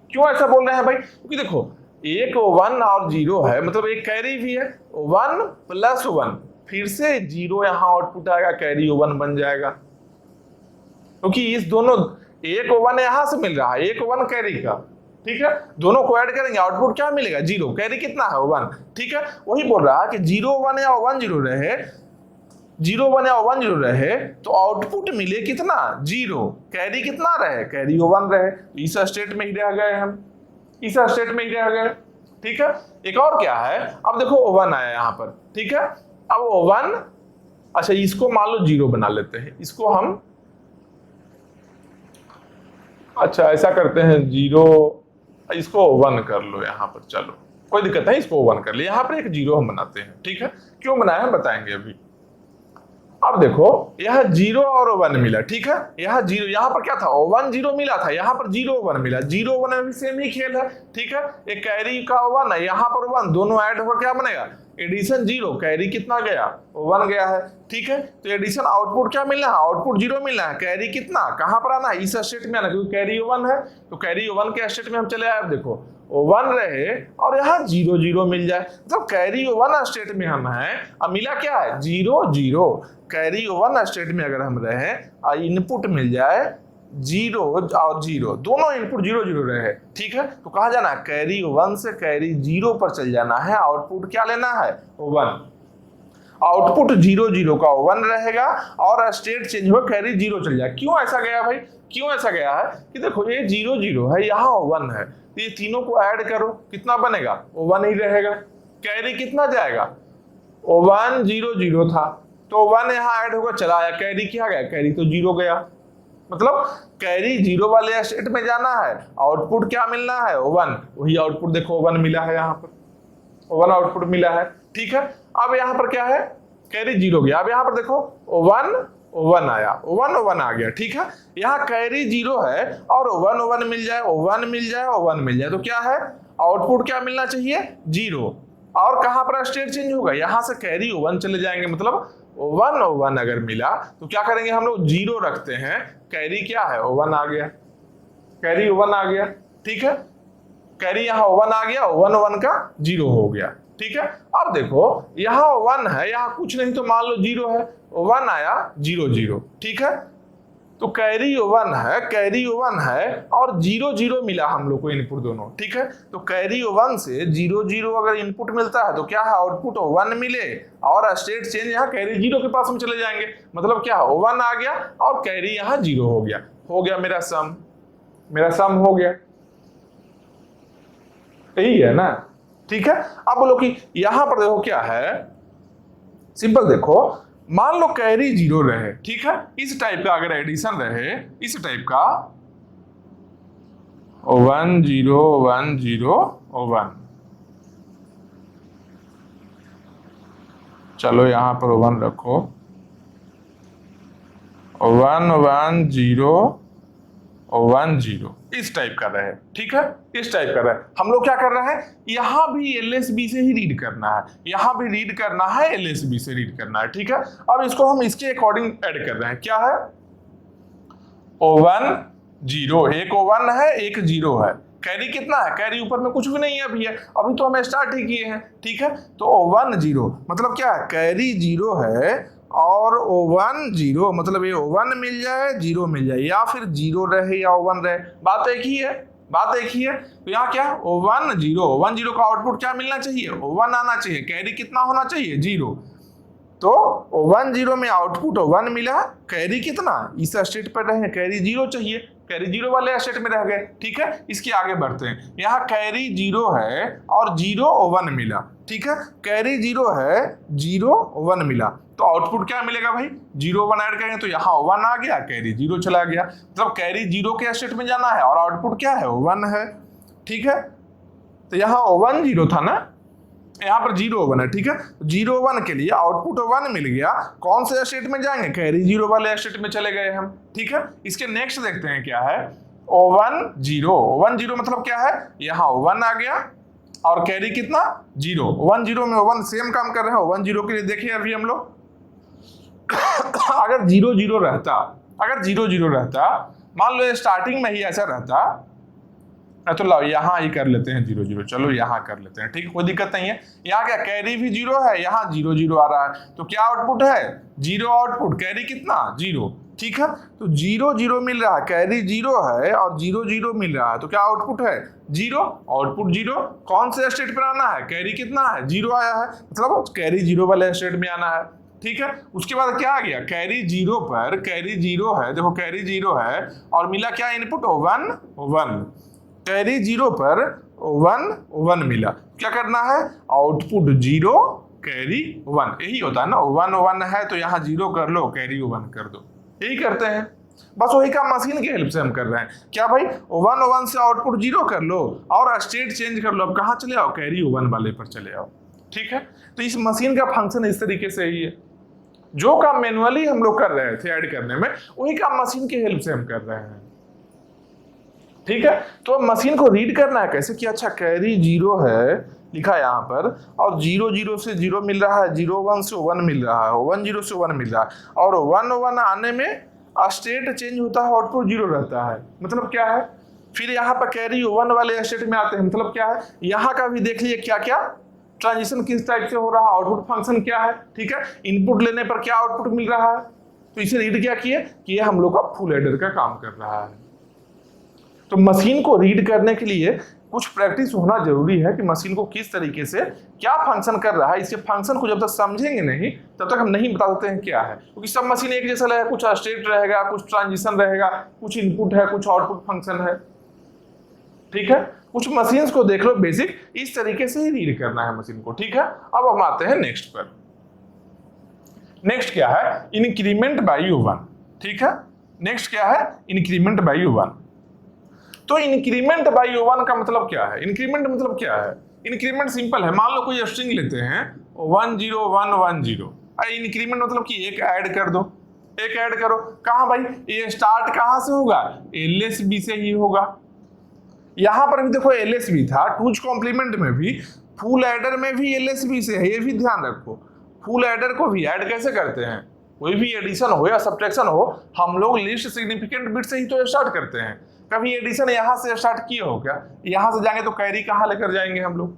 क्यों ऐसा बोल रहे हैं भाई, क्योंकि देखो एक 1 और 0 है, मतलब एक कैरी भी है, 1 + 1, फिर से 0 यहां आउटपुट आएगा, कैरी 1 बन जाएगा, क्योंकि इस दोनों एक 1 यहां से मिल रहा है, एक 1 कैरी का, ठीक है, दोनों को ऐड करेंगे आउटपुट क्या मिलेगा, 0, कैरी कितना है 1, ठीक है, वही बोल रहा है कि 0 1 या 1 0 रहे, 0 1 या 1 0 रहे तो आउटपुट मिले कितना 0, कैरी कितना रहे, कैरी 1 रहे, इस स्टेट में ही रह गए हम, इस स्टेट में ही रह गए, ठीक है। एक और क्या है, अब देखो 1 आया यहां पर, ठीक है, अब 1, अच्छा इसको मान लो 0 बना लेते हैं, इसको हम, अच्छा ऐसा करते हैं 0, इसको 1 कर लो यहां पर, चलो कोई दिक्कत नहीं, इसको 1 कर लिया, यहां पर एक 0 हम बनाते हैं, ठीक है, क्यों बनाया हम बताएंगे अभी। अब देखो यह 0 और 1 मिला, ठीक है, यह 0, यहां पर क्या था 1 0 मिला था, यहां पर 0 1 मिला, 0 1 में भी सेम ही खेल है, ठीक है, एक कैरी का 1 है, यहां पर 1, दोनों ऐड होकर क्या बनेगा, एडिशन 0, कैरी कितना गया 1 गया है, ठीक है, तो एडिशन आउटपुट क्या मिलना है, आउटपुट 0 मिलना है, कैरी कितना कहां पर आना है, इस स्टेट में आना, क्योंकि कैरी 1 है, तो कैरी 1 के स्टेट में हम चले आए, अब देखो 1 रहे और यहाँ 0 0 मिल जाए, मतलब कैरी 1 स्टेट में हम हैं, अब मिला क्या है 0 0, कैरी 1 स्टेट में अगर हम रहे और इनपुट मिल जाए 0 और 0, दोनों इनपुट 0 0 रहे, ठीक है, तो कहा जाना है कैरी 1 से कैरी 0 पर चल जाना है, आउटपुट क्या लेना है 1, आउटपुट 0 0 का 1 रहेगा और स्टेट चेंज हो कैरी 0 चल जाए। क्यों ऐसा गया भाई, क्यों ऐसा गया है कि देखो ये 0 0 है, यहाँ 1 है, तो ये तीनों को ऐड करो कितना बनेगा 1 ही रहेगा, कैरी कितना जाएगा 1 0 0 था, तो 1 यहाँ ऐड होगा, चला आया, कैरी क्या गया, कैरी तो 0 गया, मतलब कैरी 0 वाले स्टेट में जाना है, आउटपुट क्या मिलना है 1, वही आउटपुट देखो 1 मिला है, यहाँ पर 1 आउटपुट मिला है, ठीक है। अब यहाँ पर क्या है, कैरी 0 गया, अब यहाँ पर देखो 1 1 आया, 1 1 आ गया, ठीक है, यहाँ कैरी 0 है और 1 1 मिल जाए, 1 मिल जाए, 1 मिल जाए, तो क्या है आउटपुट क्या मिलना चाहिए 0, और कहां पर स्टेट चेंज होगा, यहां से कैरी 1 चले जाएंगे, मतलब 1 1 अगर मिला तो क्या करेंगे हम लोग 0 रखते हैं, कैरी क्या है 1 आ गया, कैरी 1 आ गया, ठीक है, कैरी यहाँ 1 आ गया, 1 1 का 0 हो गया, ठीक है। अब देखो यहाँ 1 है, यहाँ कुछ नहीं तो मान लो 0 है, 1 आया 0 0, ठीक है, तो कैरी 1 है, कैरी 1 है और 0 0 मिला हम लोग को इनपुट दोनों, ठीक है, तो कैरी 1 से 0 0 अगर इनपुट मिलता है तो क्या है आउटपुट 1 मिले और स्टेट चेंज यहाँ कैरी 0 के पास हम चले जाएंगे, मतलब क्या 1 आ गया और कैरी यहाँ 0 हो गया मेरा सम, मेरा सम हो गया, यही है ना, ठीक है। अब बोलो कि यहां पर देखो क्या है, सिंपल देखो, मान लो कैरी 0 रहे, ठीक है, इस टाइप का अगर एडिशन रहे, इस टाइप का 1 0 1 0 1, चलो यहां पर 1 रखो, 1 1 0 1 0, इस टाइप का रहे, ठीक है, इस टाइप का रहे, हम लोग क्या कर रहे हैं, यहां भी LSB से ही रीड करना है, यहां भी रीड करना है, LSB से रीड करना है, ठीक है। अब इसको हम इसके अकॉर्डिंग ऐड कर रहे हैं, क्या है 1 0, एक 1 है एक 0 है, कैरी कितना है, कैरी ऊपर में कुछ भी नहीं है अभी, अभी तो हम स्टार्ट ही किए हैं, ठीक है, तो 1 0 मतलब क्या है, कैरी 0 है और 1 0, मतलब ये 1 मिल जाए 0 मिल जाए, या फिर 0 रहे या 1 रहे, बात एक ही है, बात एक ही है। तो यहाँ क्या 1 0 का आउटपुट क्या मिलना चाहिए 1 आना चाहिए, कैरी कितना होना चाहिए 0, तो 1 0 में आउटपुट 1 मिला, कैरी कितना इस स्टेट पर रहे, कैरी 0 चाहिए, कैरी 0 वाले स्टेट में रह गए, ठीक है। इसके आगे बढ़ते हैं, यहाँ कैरी 0 है और 0 1 मिला, ठीक है, कैरी 0 है 0 1 मिला, तो आउटपुट क्या मिलेगा भाई 0 1 ऐड करेंगे तो यहाँ 1 आ गया, कैरी 0 चला गया, मतलब कैरी 0 के स्टेट में जाना है और आउटपुट क्या है 1 है, ठीक है। तो यहाँ 1 0 था ना, यहाँ पर 0 1 है, ठीक है, 0 1 के लिए आउटपुट 1 मिल गया, कौन से स्टेट में जाएंगे कैरी 0 वाले स्टेट में चले गए हम, ठीक है। इसके नेक्स्ट देखते हैं क्या है 1 0 मतलब क्या है, यहाँ 1 आ गया और कैरी कितना 0, 1 0 में 1 सेम काम कर रहे हैं, 1 0 के लिए देखिए अभी हम लोग अगर 0 0 रहता, अगर 0 0 रहता, मान लो स्टार्टिंग में ही ऐसा रहता, तो लाओ यहाँ ही कर लेते हैं 0 0, चलो यहाँ कर लेते हैं, ठीक है, कोई दिक्कत नहीं है। यहाँ क्या कैरी भी 0 है, यहाँ 0 0 आ रहा है, तो क्या आउटपुट है 0 आउटपुट, कैरी कितना 0, ठीक है। तो 0 0 मिल रहा है, कैरी 0 है और 0 0 मिल रहा है, तो क्या आउटपुट है 0, आउटपुट 0। कौन से स्टेट पर आना है, कैरी कितना है 0 आया है, मतलब कैरी 0 वाले स्टेट में आना है, ठीक है। उसके बाद क्या आ गया, कैरी 0 पर, कैरी 0 है, देखो कैरी 0 है और मिला क्या इनपुट 1 1, कैरी 0 पर 1 1 मिला, क्या करना है आउटपुट 0 कैरी 1, यही होता है ना, 1 1 है तो यहाँ 0 कर लो, कैरी 1 कर दो, यही करते हैं। बस वही काम मशीन की हेल्प से हम कर रहे हैं, क्या भाई 1 1 से आउटपुट 0 कर लो और स्टेट चेंज कर लो, अब कहाँ चले आओ कैरी 1 वाले पर चले आओ, ठीक है। तो इस मशीन का फंक्शन इस तरीके से ही है, जो काम मैनुअली हम लोग कर रहे थे ऐड करने में, वही काम मशीन की हेल्प से हम कर रहे हैं, ठीक है। तो मशीन को रीड करना है कैसे कि अच्छा कैरी 0 है लिखा यहाँ पर और 0 0 से 0 मिल रहा है, 0 1 से 1 मिल रहा है, 1 0 से 1 मिल रहा है और 1 1 आने में स्टेट चेंज होता है, आउटपुट 0 रहता है, मतलब क्या है। फिर यहाँ पर कैरी 1 वाले स्टेट में आते हैं, मतलब क्या है, यहाँ का भी देख लीजिए क्या क्या ट्रांजिशन किस टाइप से हो रहा है, आउटपुट फंक्शन क्या है, ठीक है। इनपुट लेने पर क्या आउटपुट मिल रहा है, तो इसे रीड क्या किए कि ये हम लोग का फुल एडर का काम कर रहा है। तो मशीन को रीड करने के लिए कुछ प्रैक्टिस होना जरूरी है कि मशीन को किस तरीके से क्या फंक्शन कर रहा है। इसके फंक्शन को जब तक समझेंगे नहीं तब तक हम नहीं बता सकते हैं क्या है, क्योंकि सब मशीन एक जैसा रहेगा, कुछ स्टेट रहेगा, कुछ ट्रांजिशन रहेगा, कुछ इनपुट है, कुछ आउटपुट फंक्शन है, ठीक है। कुछ मशीन्स को देख लो बेसिक, इस तरीके से ही रीड करना है मशीन को, ठीक है। अब हम आते हैं नेक्स्ट पर। नेक्स्ट क्या है, इंक्रीमेंट बाय 1, ठीक है। नेक्स्ट क्या है, इंक्रीमेंट बाय 1। तो इंक्रीमेंट बाय 1 का मतलब क्या है, इंक्रीमेंट मतलब क्या है, इंक्रीमेंट सिंपल है, मान लो कोई स्ट्रिंग लेते हैं 1 0 1 1 0, इंक्रीमेंट मतलब कि एक ऐड कर दो, एक ऐड करो, कहां भाई, ये स्टार्ट कहां से होगा, LSB से ही होगा। यहां पर भी देखो LSB था, टूज कॉम्प्लीमेंट में भी, फुल एडर में भी LSB से है, ये भी ध्यान रखो। फुल एडर को भी ऐड कैसे करते हैं, कोई भी एडिशन हो या सब्ट्रैक्शन हो, हम लोग लिस्ट सिग्निफिकेंट बिट से ही तो स्टार्ट करते हैं। कभी एडिशन यहां से स्टार्ट किए हो क्या, यहां से जाएंगे तो कैरी कहां लेकर जाएंगे हम लोग,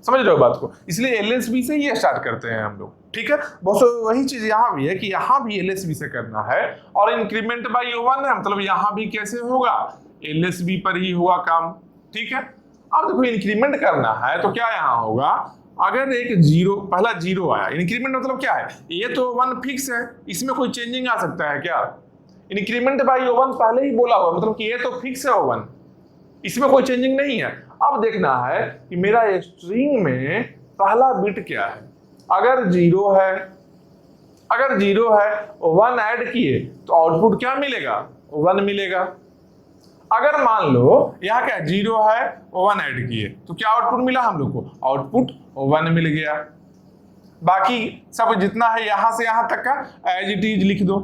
समझ रहे हो बात को, इसलिए LSB से ही स्टार्ट करते हैं हम लोग, ठीक है। बस वही चीज यहां भी है कि यहां भी LSB से करना है और इंक्रीमेंट बाय 1 है, मतलब यहां भी कैसे होगा, LSB पर ही हुआ काम, ठीक है। अब देखो इंक्रीमेंट करना है तो क्या यहां होगा, अगर एक 0 पहला 0 आया, इंक्रीमेंट मतलब क्या है, ये तो 1 फिक्स है, इसमें कोई चेंजिंग आ सकता है क्या, इंक्रीमेंट बाय 1 पहले ही बोला हुआ, मतलब कि ये तो फिक्स है 1, इसमें कोई चेंजिंग नहीं है। अब देखना है कि मेरा स्ट्रिंग में पहला बिट क्या है, अगर 0 है, अगर 0 है 1 ऐड किए तो आउटपुट क्या मिलेगा, 1 मिलेगा। अगर मान लो यहाँ क्या 0 है 1 ऐड किए तो क्या आउटपुट मिला हम लोग को, आउटपुट 1 मिल गया। बाकी सब जितना है यहां से यहां तक का एज इट इज लिख दो,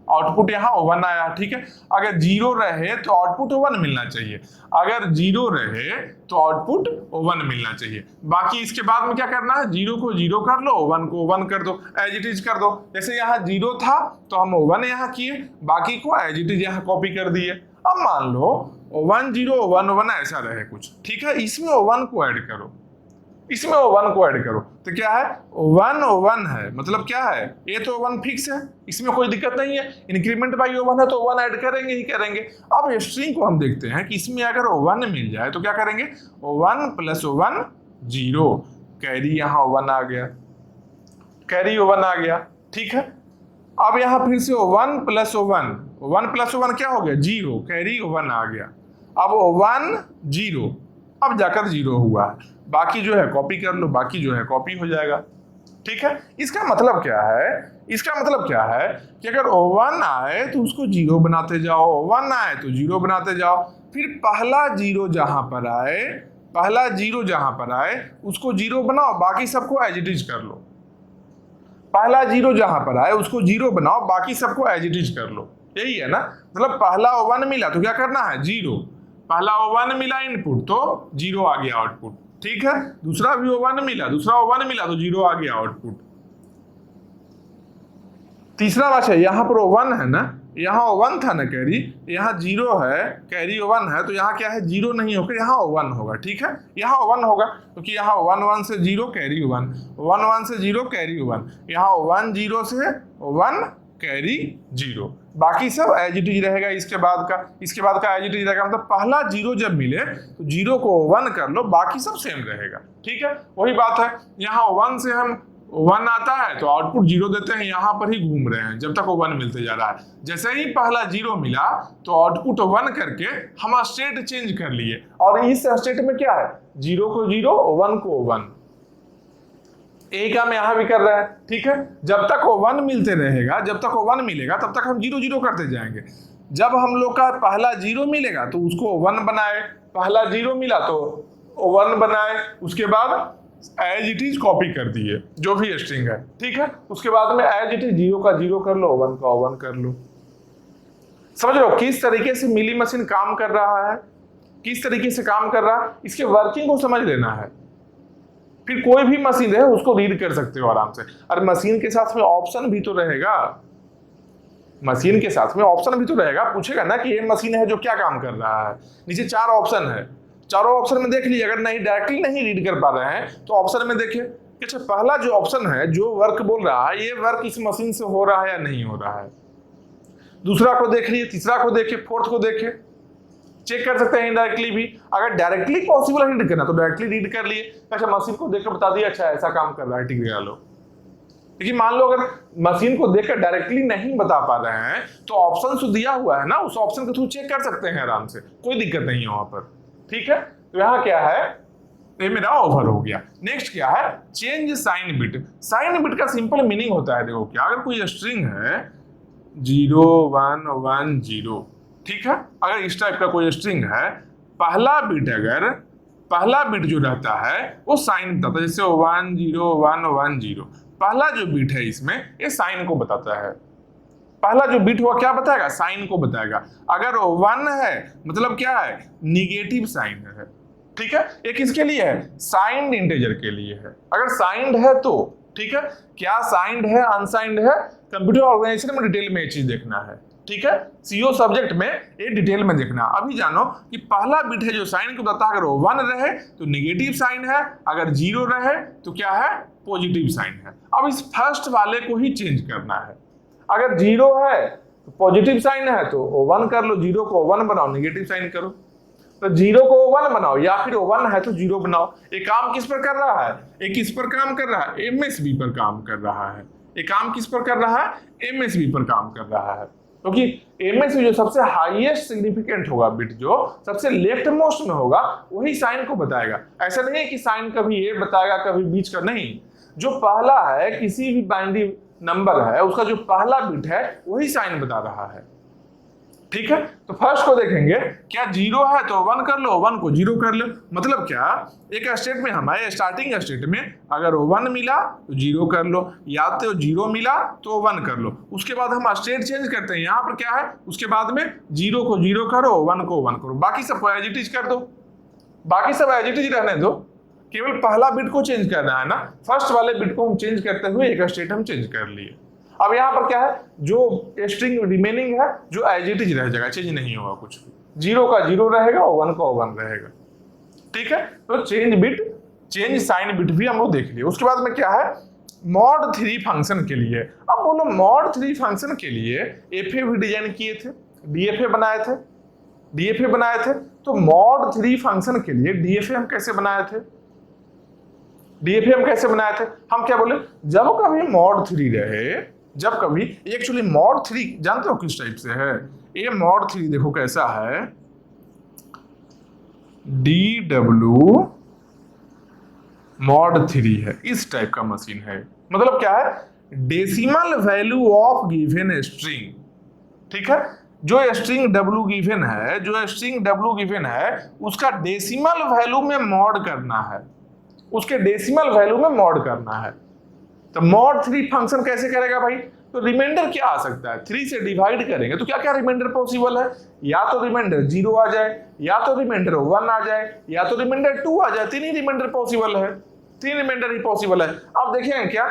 आउटपुट यहाँ 1 आया, ठीक है। अगर 0 रहे तो आउटपुट 1 मिलना चाहिए, अगर 0 रहे तो आउटपुट 1 मिलना चाहिए। बाकी इसके बाद में क्या करना है, 0 को 0 कर लो, 1 को 1 कर दो, एज इट इज कर दो। जैसे यहाँ 0 था तो हम 1 यहाँ किए, बाकी को एज इट इज यहाँ कॉपी कर दिए। अब मान लो 1 0 1 1 ऐसा रहे कुछ, ठीक है, इसमें 1 को ऐड करो, इसमें 1 को ऐड करो, तो क्या है 1 1 है, मतलब क्या है, ये तो 1 फिक्स है, इसमें कोई दिक्कत नहीं है। इंक्रीमेंट बाय 1 है तो 1 ऐड करेंगे ही करेंगे। अब स्ट्रिंग को हम देखते हैं कि इसमें अगर 1 मिल जाए तो क्या करेंगे, 1 + 1 0, कैरी यहाँ 1 आ गया, कैरी 1 आ गया, ठीक है। अब यहाँ फिर से 1 + 1, 1 + 1 क्या हो गया 0, कैरी 1 आ गया। अब 1 0, अब जाकर 0 हुआ है, बाकी जो है कॉपी कर लो, बाकी जो है कॉपी हो जाएगा, ठीक है। इसका मतलब क्या है, इसका मतलब क्या है कि अगर 1 आए तो उसको 0 बनाते जाओ, 1 आए तो 0 बनाते जाओ, फिर पहला 0 जहां पर आए, पहला 0 जहां पर आए उसको 0 बनाओ, बाकी सबको एज इट इज कर लो। पहला 0 जहां पर आए उसको 0 बनाओ, बाकी सबको एज इट इज कर लो, यही है ना। मतलब पहला 1 मिला तो क्या करना है 0, पहला 1 मिला इनपुट तो 0 आ गया आउटपुट, ठीक है। दूसरा भी 1 मिला, दूसरा 1 मिला तो 0 आ गया आउटपुट। तीसरा बात है यहाँ पर 1 है ना, यहाँ 1 था ना कैरी, यहाँ 0 है, कैरी 1 है, तो यहाँ क्या है 0 नहीं होकर यहाँ 1 होगा। ठीक है, यहाँ 1 होगा क्योंकि यहाँ 1 1 से 0 कैरी 1, 1 1 से 0 कैरी 1, यहाँ 1 0 से 1 कैरी 0, बाकी सब एज इट इज रहेगा। इसके बाद का एज इट इज रहेगा, मतलब पहला 0 जब मिले तो 0 को 1 कर लो, बाकी सब सेम रहेगा। ठीक है, वही बात है, यहाँ 1 से हम 1 आता है तो आउटपुट 0 देते हैं, यहाँ पर ही घूम रहे हैं जब तक वो 1 मिलते जा रहा है। जैसे ही पहला 0 मिला तो आउटपुट 1 करके हम स्टेट चेंज कर लिए, और इस स्टेट में क्या है 0 को 0 1 को 1, एक काम यहाँ भी कर रहे हैं। ठीक है, जब तक वो 1 मिलते रहेगा, जब तक वो 1 मिलेगा तब तक हम 0 0 करते जाएंगे। जब हम लोग का पहला 0 मिलेगा तो उसको 1 बनाए, पहला 0 मिला तो 1 बनाए, उसके बाद एज इट इज कॉपी कर दिए जो भी स्ट्रिंग है। ठीक है, उसके बाद में एज इट इज 0 का 0 कर लो, 1 का 1 कर लो। समझ लो किस तरीके से मिली मशीन काम कर रहा है, किस तरीके से काम कर रहा है, इसके वर्किंग को समझ लेना है। फिर कोई भी मशीन है उसको रीड कर सकते हो आराम से। और मशीन के साथ में ऑप्शन भी तो रहेगा, मशीन के साथ में ऑप्शन भी तो रहेगा। पूछेगा ना कि ये मशीन है जो क्या काम कर रहा है, नीचे 4 ऑप्शन है, चारों ऑप्शन में देख लीजिए। अगर नहीं डायरेक्टली नहीं रीड कर पा रहे हैं तो ऑप्शन में देखिए। अच्छा, पहला जो ऑप्शन है जो वर्क बोल रहा है, ये वर्क इस मशीन से हो रहा है या नहीं हो रहा है। दूसरा को देख लीजिए, तीसरा को देखिए, फोर्थ को देखिए, चेक कर सकते हैं इनडायरेक्टली भी। अगर डायरेक्टली पॉसिबल है रीड करना तो डायरेक्टली रीड कर लिए। अच्छा, मशीन को देखकर बता दिया अच्छा ऐसा काम कर रहा है, ठीक है लो। लेकिन मान लो अगर मशीन को देखकर डायरेक्टली नहीं बता पा रहे हैं तो ऑप्शन तो दिया हुआ है ना, उस ऑप्शन के थ्रू चेक कर सकते हैं आराम से, कोई दिक्कत नहीं है वहां पर। ठीक है, तो यहाँ क्या है, ये मेरा ओवर हो गया। नेक्स्ट क्या है, change sign bit. Sign bit का सिंपल मीनिंग होता है, देखो क्या, अगर कोई स्ट्रिंग है 0 1 1 0, ठीक है, अगर इस टाइप का कोई स्ट्रिंग है, पहला बिट जो रहता है वो साइन बताता है। जैसे 1 0 1 1 0, पहला जो बिट है इसमें ये साइन को बताता है। पहला जो बिट हुआ क्या बताएगा, साइन को बताएगा। अगर 1 है मतलब क्या है, निगेटिव साइन है। ठीक है, ये किसके लिए है, साइंड इंटीजर के लिए है। अगर साइंड है तो ठीक है, क्या साइंड है अनसाइंड है, कंप्यूटर ऑर्गेनाइजेशन में डिटेल में ये चीज देखना है। ठीक है, सीओ सब्जेक्ट में ये डिटेल में देखना। अभी जानो कि पहला बिट है जो साइन को बताता है, अगर 1 रहे तो निगेटिव साइन है, अगर 0 रहे तो क्या है, पॉजिटिव साइन है। अब इस फर्स्ट वाले को ही चेंज करना है। अगर 0 है तो पॉजिटिव साइन है तो 1 कर लो, 0 को 1 बनाओ, निगेटिव साइन करो। तो 0 को 1 बनाओ या फिर 1 है तो 0 बनाओ। ये काम किस पर कर रहा है, ये किस पर काम कर रहा है, एमएसबी पर काम कर रहा है। ये काम किस पर कर रहा है, एमएसबी पर काम कर रहा है। क्योंकि एमएसबी जो सबसे हाईएस्ट सिग्निफिकेंट होगा, बिट जो सबसे लेफ्ट मोस्ट में होगा वही साइन को बताएगा। ऐसा नहीं है कि साइन कभी ये बताएगा कभी बीच का, नहीं, जो पहला है किसी भी बाइनरी नंबर है उसका जो पहला बिट है वही साइन बता रहा है। ठीक है, तो फर्स्ट को देखेंगे, क्या 0 है तो 1 कर लो, 1 को 0 कर लो। मतलब क्या, एक स्टेट में हमारे स्टार्टिंग स्टेट में अगर 1 मिला तो 0 कर लो, या तो 0 मिला तो 1 कर लो। उसके बाद हम स्टेट चेंज करते हैं, यहाँ पर क्या है, उसके बाद में 0 को 0 करो, 1 को 1 करो, बाकी सबको एज इट इज कर दो, बाकी सब एज इट इज रहने दो, केवल पहला बिट को चेंज करना है ना। फर्स्ट वाले बिट को हम चेंज करते हुए एक स्टेट हम चेंज कर लिए। अब यहाँ पर क्या है, जो स्ट्रिंग रिमेनिंग है जो एज इट इज रह जाएगा, चेंज नहीं होगा कुछ भी, 0 का 0 रहेगा और 1 का 1 रहेगा। ठीक है, तो चेंज साइन बिट भी हम लोग देख लिए। उसके बाद में क्या है, मॉड 3 फंक्शन के लिए। अब बोलो मॉड 3 फंक्शन के लिए एफए भी डिजाइन किए थे, डीएफए बनाए थे। तो मॉड 3 फंक्शन के लिए डीएफए हम कैसे बनाए थे, हम क्या बोले, जब कभी मॉड 3 रहे, जब कभी एक्चुअली मॉड 3 जानते हो किस टाइप से है, ये मॉड 3 देखो कैसा है, DW मॉड 3 है, इस टाइप का मशीन है। मतलब क्या है, decimal value of given string. ठीक है, जो स्ट्रिंग W गिवन है उसका डेसिमल वैल्यू में मॉड करना है, उसके डेसिमल वैल्यू में मॉड करना है। तो मॉड 3 फंक्शन कैसे करेगा भाई, तो रिमाइंडर क्या आ सकता है, 3 से डिवाइड करेंगे तो क्या क्या रिमाइंडर पॉसिबल है, या तो रिमाइंडर 0 आ जाए, या तो रिमाइंडर 1 आ जाए, या तो रिमाइंडर 2 आ जाए। 3 ही रिमाइंडर पॉसिबल है, 3 रिमाइंडर ही पॉसिबल है। अब देखेंगे क्या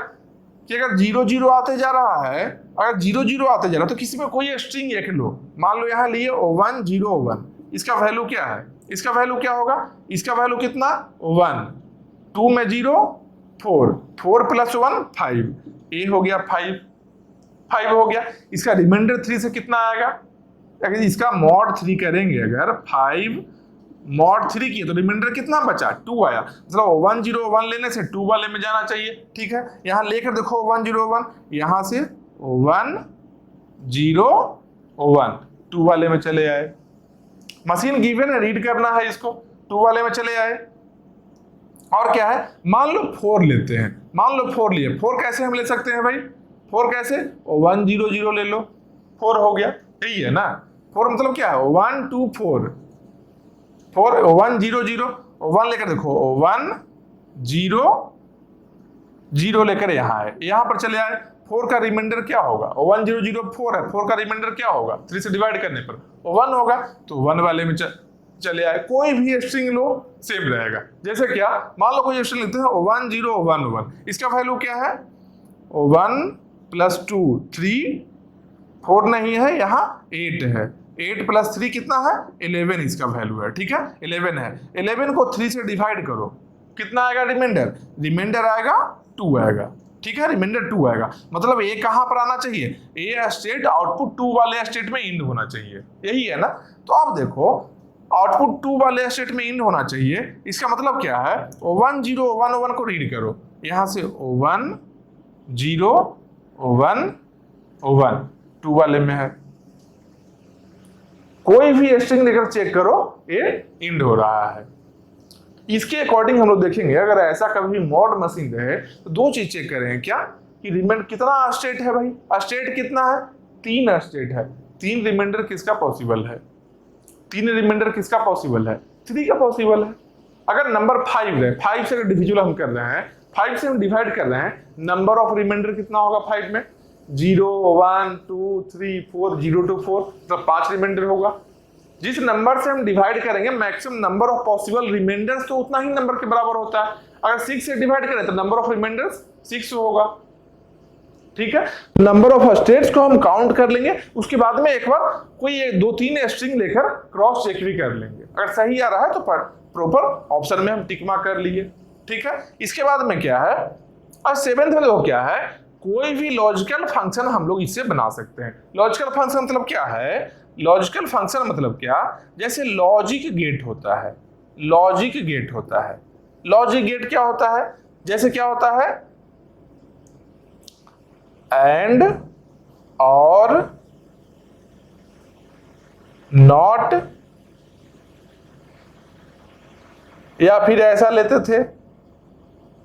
कि अगर 0 0 आते जा रहा है अगर 0 0 आते जा रहा तो किसी में कोई स्ट्रिंग एक लो, मान लो यहाँ लिए 1 0 1, इसका वैल्यू क्या है, इसका वैल्यू क्या होगा, इसका वैल्यू कितना 1, 2 में 0 4, 4 + 1 5, ए हो गया 5 हो गया। इसका रिमाइंडर 3 से कितना आएगा, अगर इसका mod 3 करेंगे, अगर 5 mod 3 किए तो रिमाइंडर कितना बचा 2 आया, मतलब 1 0 1 लेने से 2 वाले में जाना चाहिए। ठीक है, यहाँ लेकर देखो 1 0 1, यहाँ से 1 0 1 2 वाले में चले आए, मशीन गिवन है रीड करना है इसको, 2 वाले में चले आए। और क्या है, मान लो 4 लेते हैं, मान लो 4 लिए, 4 कैसे हम ले सकते हैं भाई, 4 कैसे 1 0 0 ले लो, 4 हो गया, यही है ना। 4 मतलब क्या है 1 2 4, 4 1 0 0 1 लेकर देखो 1 0 0 लेकर यहाँ आए, यहाँ पर चले आए, 4 का रिमाइंडर क्या होगा, 1 0 0 4 है, 4 का रिमाइंडर क्या होगा 3 से डिवाइड करने पर 1 होगा, तो 1 वाले में चले आए। कोई भी स्ट्रिंग लो सेम रहेगा, जैसे क्या मान लो कोई स्ट्रिंग लेते हैं 1 0 1 1, इसका वैल्यू क्या है 1 + 2 3, 4 नहीं है यहाँ 8 है, 8 + 3 कितना है 11, इसका वैल्यू है। ठीक है, 11 है, 11 को 3 से डिवाइड करो, कितना आएगा रिमाइंडर, रिमाइंडर आएगा 2 आएगा। ठीक है, रिमाइंडर 2 आएगा, मतलब ए कहां पर आना चाहिए, ए स्टेट आउटपुट 2 वाले स्टेट में इंड होना चाहिए, यही है ना। तो अब देखो आउटपुट 2 वाले स्टेट में इंड होना चाहिए, इसका मतलब क्या है 1 0 1 1 को रीड करो, यहां से 1 0 1 1 2 वाले में है, कोई भी स्ट्रिंग लेकर चेक करो ये इंड हो रहा है। इसके अकॉर्डिंग हम लोग देखेंगे, अगर ऐसा कभी मॉड मशीन रहे तो 2 चीज चेक करें, क्या कि रिमाइंडर कितना स्टेट है भाई, स्टेट कितना है 3 स्टेट है, 3 रिमाइंडर किसका पॉसिबल है, 3 रिमाइंडर किसका पॉसिबल है 3 का पॉसिबल है। अगर नंबर 5 रहे, 5 से डिविजन हम कर रहे हैं, 5 से हम डिवाइड कर रहे हैं, नंबर ऑफ रिमाइंडर कितना होगा 5 में 0 1 2 3 4 0 to 4, तो 5 रिमाइंडर होगा। जिस नंबर से हम डिवाइड करेंगे maximum number of possible remainders तो उतना ही नंबर के बराबर होता है, अगर 6 से डिवाइड करें तो नंबर ऑफ रिमाइंडर्स 6 होगा। ठीक है, नंबर ऑफ स्टेट्स को हम काउंट कर लेंगे, उसके बाद में एक बार कोई 2-3 स्ट्रिंग लेकर क्रॉस चेक भी कर लेंगे, अगर सही आ रहा है तो प्रॉपर ऑप्शन में हम टिक मार्क कर लिए। ठीक है, इसके बाद में क्या है, और 7th में देखो क्या है, कोई भी लॉजिकल फंक्शन हम लोग इससे बना सकते हैं। लॉजिकल फंक्शन मतलब क्या है, लॉजिकल फंक्शन मतलब क्या, जैसे लॉजिक गेट होता है, लॉजिक गेट होता है, लॉजिक गेट क्या होता है, जैसे क्या होता है एंड और नॉट, या फिर ऐसा लेते थे,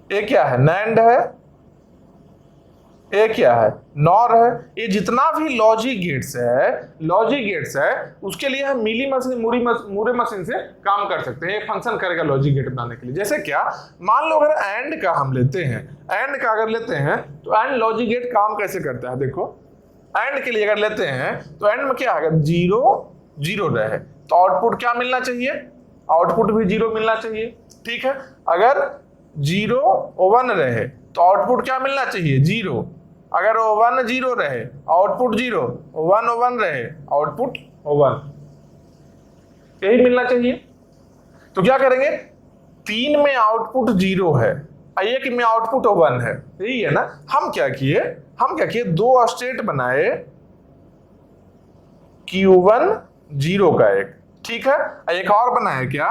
ये क्या है नैंड है, ये क्या है नॉर है, ये जितना भी लॉजिक गेट्स है, लॉजिक गेट्स है उसके लिए हम मिली मशीन मूरे मशीन से काम कर सकते हैं, ये फंक्शन करेगा लॉजिक गेट बनाने के लिए। जैसे क्या, मान लो अगर एंड का हम लेते हैं, एंड का अगर लेते हैं तो एंड लॉजिक गेट काम कैसे करता है, देखो एंड के लिए अगर लेते हैं तो एंड में क्या आएगा 0 0 रहे तो आउटपुट क्या मिलना चाहिए, आउटपुट भी 0 मिलना चाहिए। ठीक है, अगर 0 1 रहे तो आउटपुट क्या मिलना चाहिए 0, अगर 1 0 रहे आउटपुट 0, 1 1 रहे आउटपुट 1, यही मिलना चाहिए। तो क्या करेंगे, 3 में आउटपुट 0 है, 1 में आउटपुट 1 है, यही है ना। हम क्या किए 2 स्टेट बनाए, Q1 0 का एक, ठीक है, एक और बनाया क्या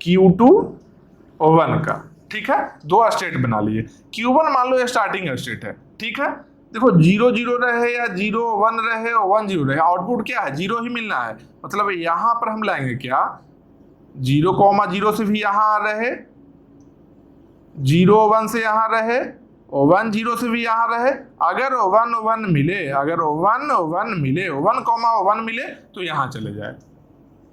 Q2 1 का, ठीक है, 2 स्टेट बना लिए। Q1 मान लो स्टार्टिंग स्टेट है, ठीक है, देखो 0 0 रहे या 0 1 रहे और 1 0 रहे, आउटपुट क्या है 0 ही मिलना है, मतलब यहां पर हम लाएंगे क्या 0, 0 से भी यहां रहे, 0 1 से यहां रहे, 1 0 से भी यहां रहे, अगर 1 1 मिले, अगर 1 1 मिले, 1 1 मिले तो यहां चले जाए।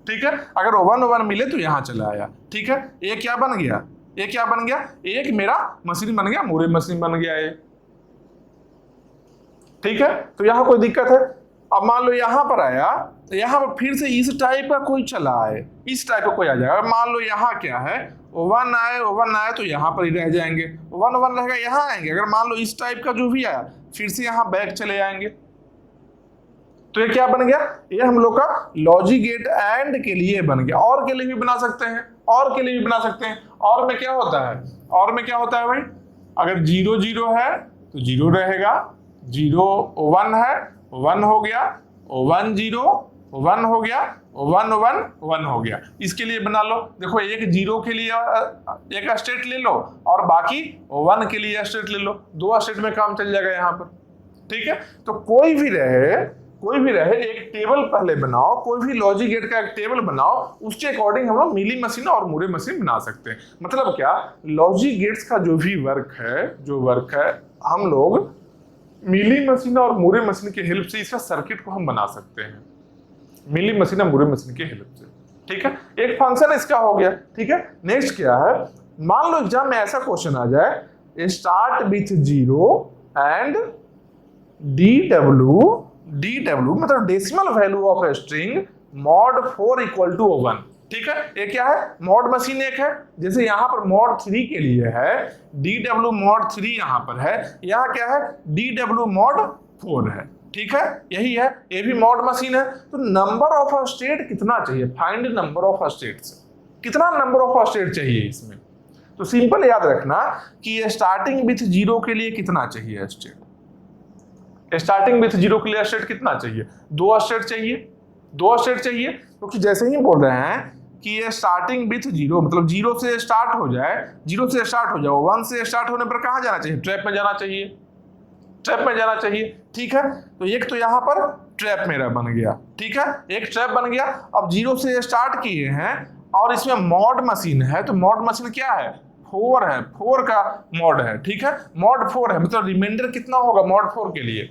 ठीक है, अगर 1 1 मिले तो यहां चला आया। ठीक है, ये क्या बन गया, ये क्या बन गया, एक मेरा मशीन बन गया, मूरे मशीन बन गया ये। ठीक है, तो यहां कोई दिक्कत है। अब मान लो यहां पर आया, तो यहां पर फिर से इस टाइप का कोई चला है, इस टाइप का कोई आ जाएगा। मान लो यहाँ क्या है, वन आए तो यहाँ पर ही रह जाएंगे, वन वन रहेगा, यहाँ आएंगे। अगर मान लो इस टाइप का जो भी आया फिर से यहाँ बैक चले जाएंगे। तो ये क्या बन गया, ये हम लोग का लॉजिक गेट एंड के लिए बन गया। और के लिए भी बना सकते हैं, और के लिए भी बना सकते हैं। और में क्या होता है, और में क्या होता है भाई, अगर 0 0 है तो 0 रहेगा, 0 1 है 1 हो गया, 1 0 1 हो गया, 1 1 1 हो गया। इसके लिए बना लो, देखो एक 0 के लिए एक स्टेट ले लो और बाकी 1 के लिए स्टेट ले लो, 2 स्टेट में काम चल जाएगा यहाँ पर। ठीक है, तो कोई भी रहे एक टेबल पहले बनाओ, कोई भी लॉजिक गेट का एक टेबल बनाओ, उसके अकॉर्डिंग हम लोग मीली मशीन और मूरे मशीन बना सकते हैं। मतलब क्या, लॉजिक गेट्स का जो भी वर्क है हम लोग मीली मशीन और मूरे मशीन की हेल्प से इसका सर्किट को हम बना सकते हैं, मीली मशीन और मूरे मशीन की हेल्प से। ठीक है, एक फंक्शन इसका हो गया। ठीक है, नेक्स्ट क्या है, मान लो एग्जाम में ऐसा क्वेश्चन आ जाए, स्टार्ट विथ 0 एंड DW मतलब decimal value of a string mod 4 equal to 1। ठीक है, ये क्या है, मॉड मशीन एक है, जैसे यहाँ पर मॉड 3 के लिए है DW मॉड 3 यहाँ पर है, यहाँ क्या है DW मॉड 4 है। ठीक है, यही है, ये भी मॉड मशीन है। तो नंबर ऑफ स्टेट कितना चाहिए, फाइंड नंबर ऑफ स्टेट्स, कितना नंबर ऑफ स्टेट चाहिए इसमें। तो सिंपल याद रखना कि स्टार्टिंग विथ 0 के लिए कितना चाहिए स्टेट, स्टार्टिंग विथ 0 के लिए स्टेट कितना चाहिए, 2 स्टेट चाहिए, 2 स्टेट चाहिए। क्योंकि जैसे ही बोल रहे हैं कि ये स्टार्टिंग विथ 0 मतलब 0 से स्टार्ट हो जाए, 1 से स्टार्ट होने पर कहां जाना चाहिए, ट्रैप में जाना चाहिए, ट्रैप में जाना चाहिए। ठीक है, तो एक तो यहां पर ट्रैप मेरा बन गया। ठीक है, एक ट्रैप बन गया। अब 0 से स्टार्ट किए हैं और इसमें मॉड मशीन है, तो मॉड मशीन क्या है, 4 है, 4 का मॉड है। ठीक है, मॉड 4 है, मतलब रिमाइंडर कितना होगा मॉड 4 के लिए,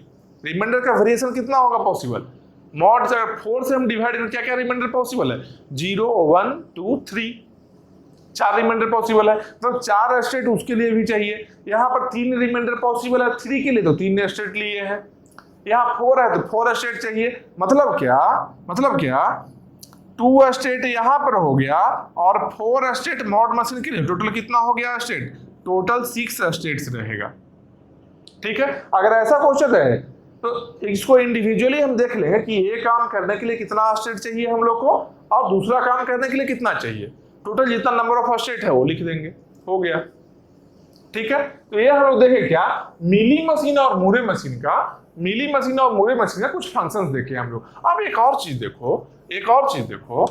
रिमाइंडर का वेरिएशन कितना होगा पॉसिबल, मॉड 4 से हम डिवाइड करें, क्या क्या रिमाइंडर पॉसिबल है, 0 1 2 3, 4 रिमाइंडर पॉसिबल है। तो 4 स्टेट उसके लिए भी चाहिए। यहाँ पर 3 रिमाइंडर पॉसिबल है, 3 के लिए तो 3 स्टेट लिए हैं, यहाँ 4 है तो 4 स्टेट चाहिए। मतलब क्या 2 स्टेट यहाँ पर हो गया और 4 स्टेट मॉड मशीन के लिए, टोटल कितना हो गया स्टेट, टोटल 6 स्टेट्स रहेगा। ठीक है, अगर ऐसा क्वेश्चन है तो इसको इंडिविजुअली हम देख लेंगे कि ये काम करने के लिए कितना स्टेट चाहिए हम लोग को और दूसरा काम करने के लिए कितना चाहिए, टोटल जितना नंबर ऑफ स्टेट है वो लिख देंगे, हो गया। ठीक है, तो ये हम लोग देखें क्या, मीली मशीन और मूरे मशीन का कुछ फंक्शंस देखे हम लोग। अब एक और चीज देखो,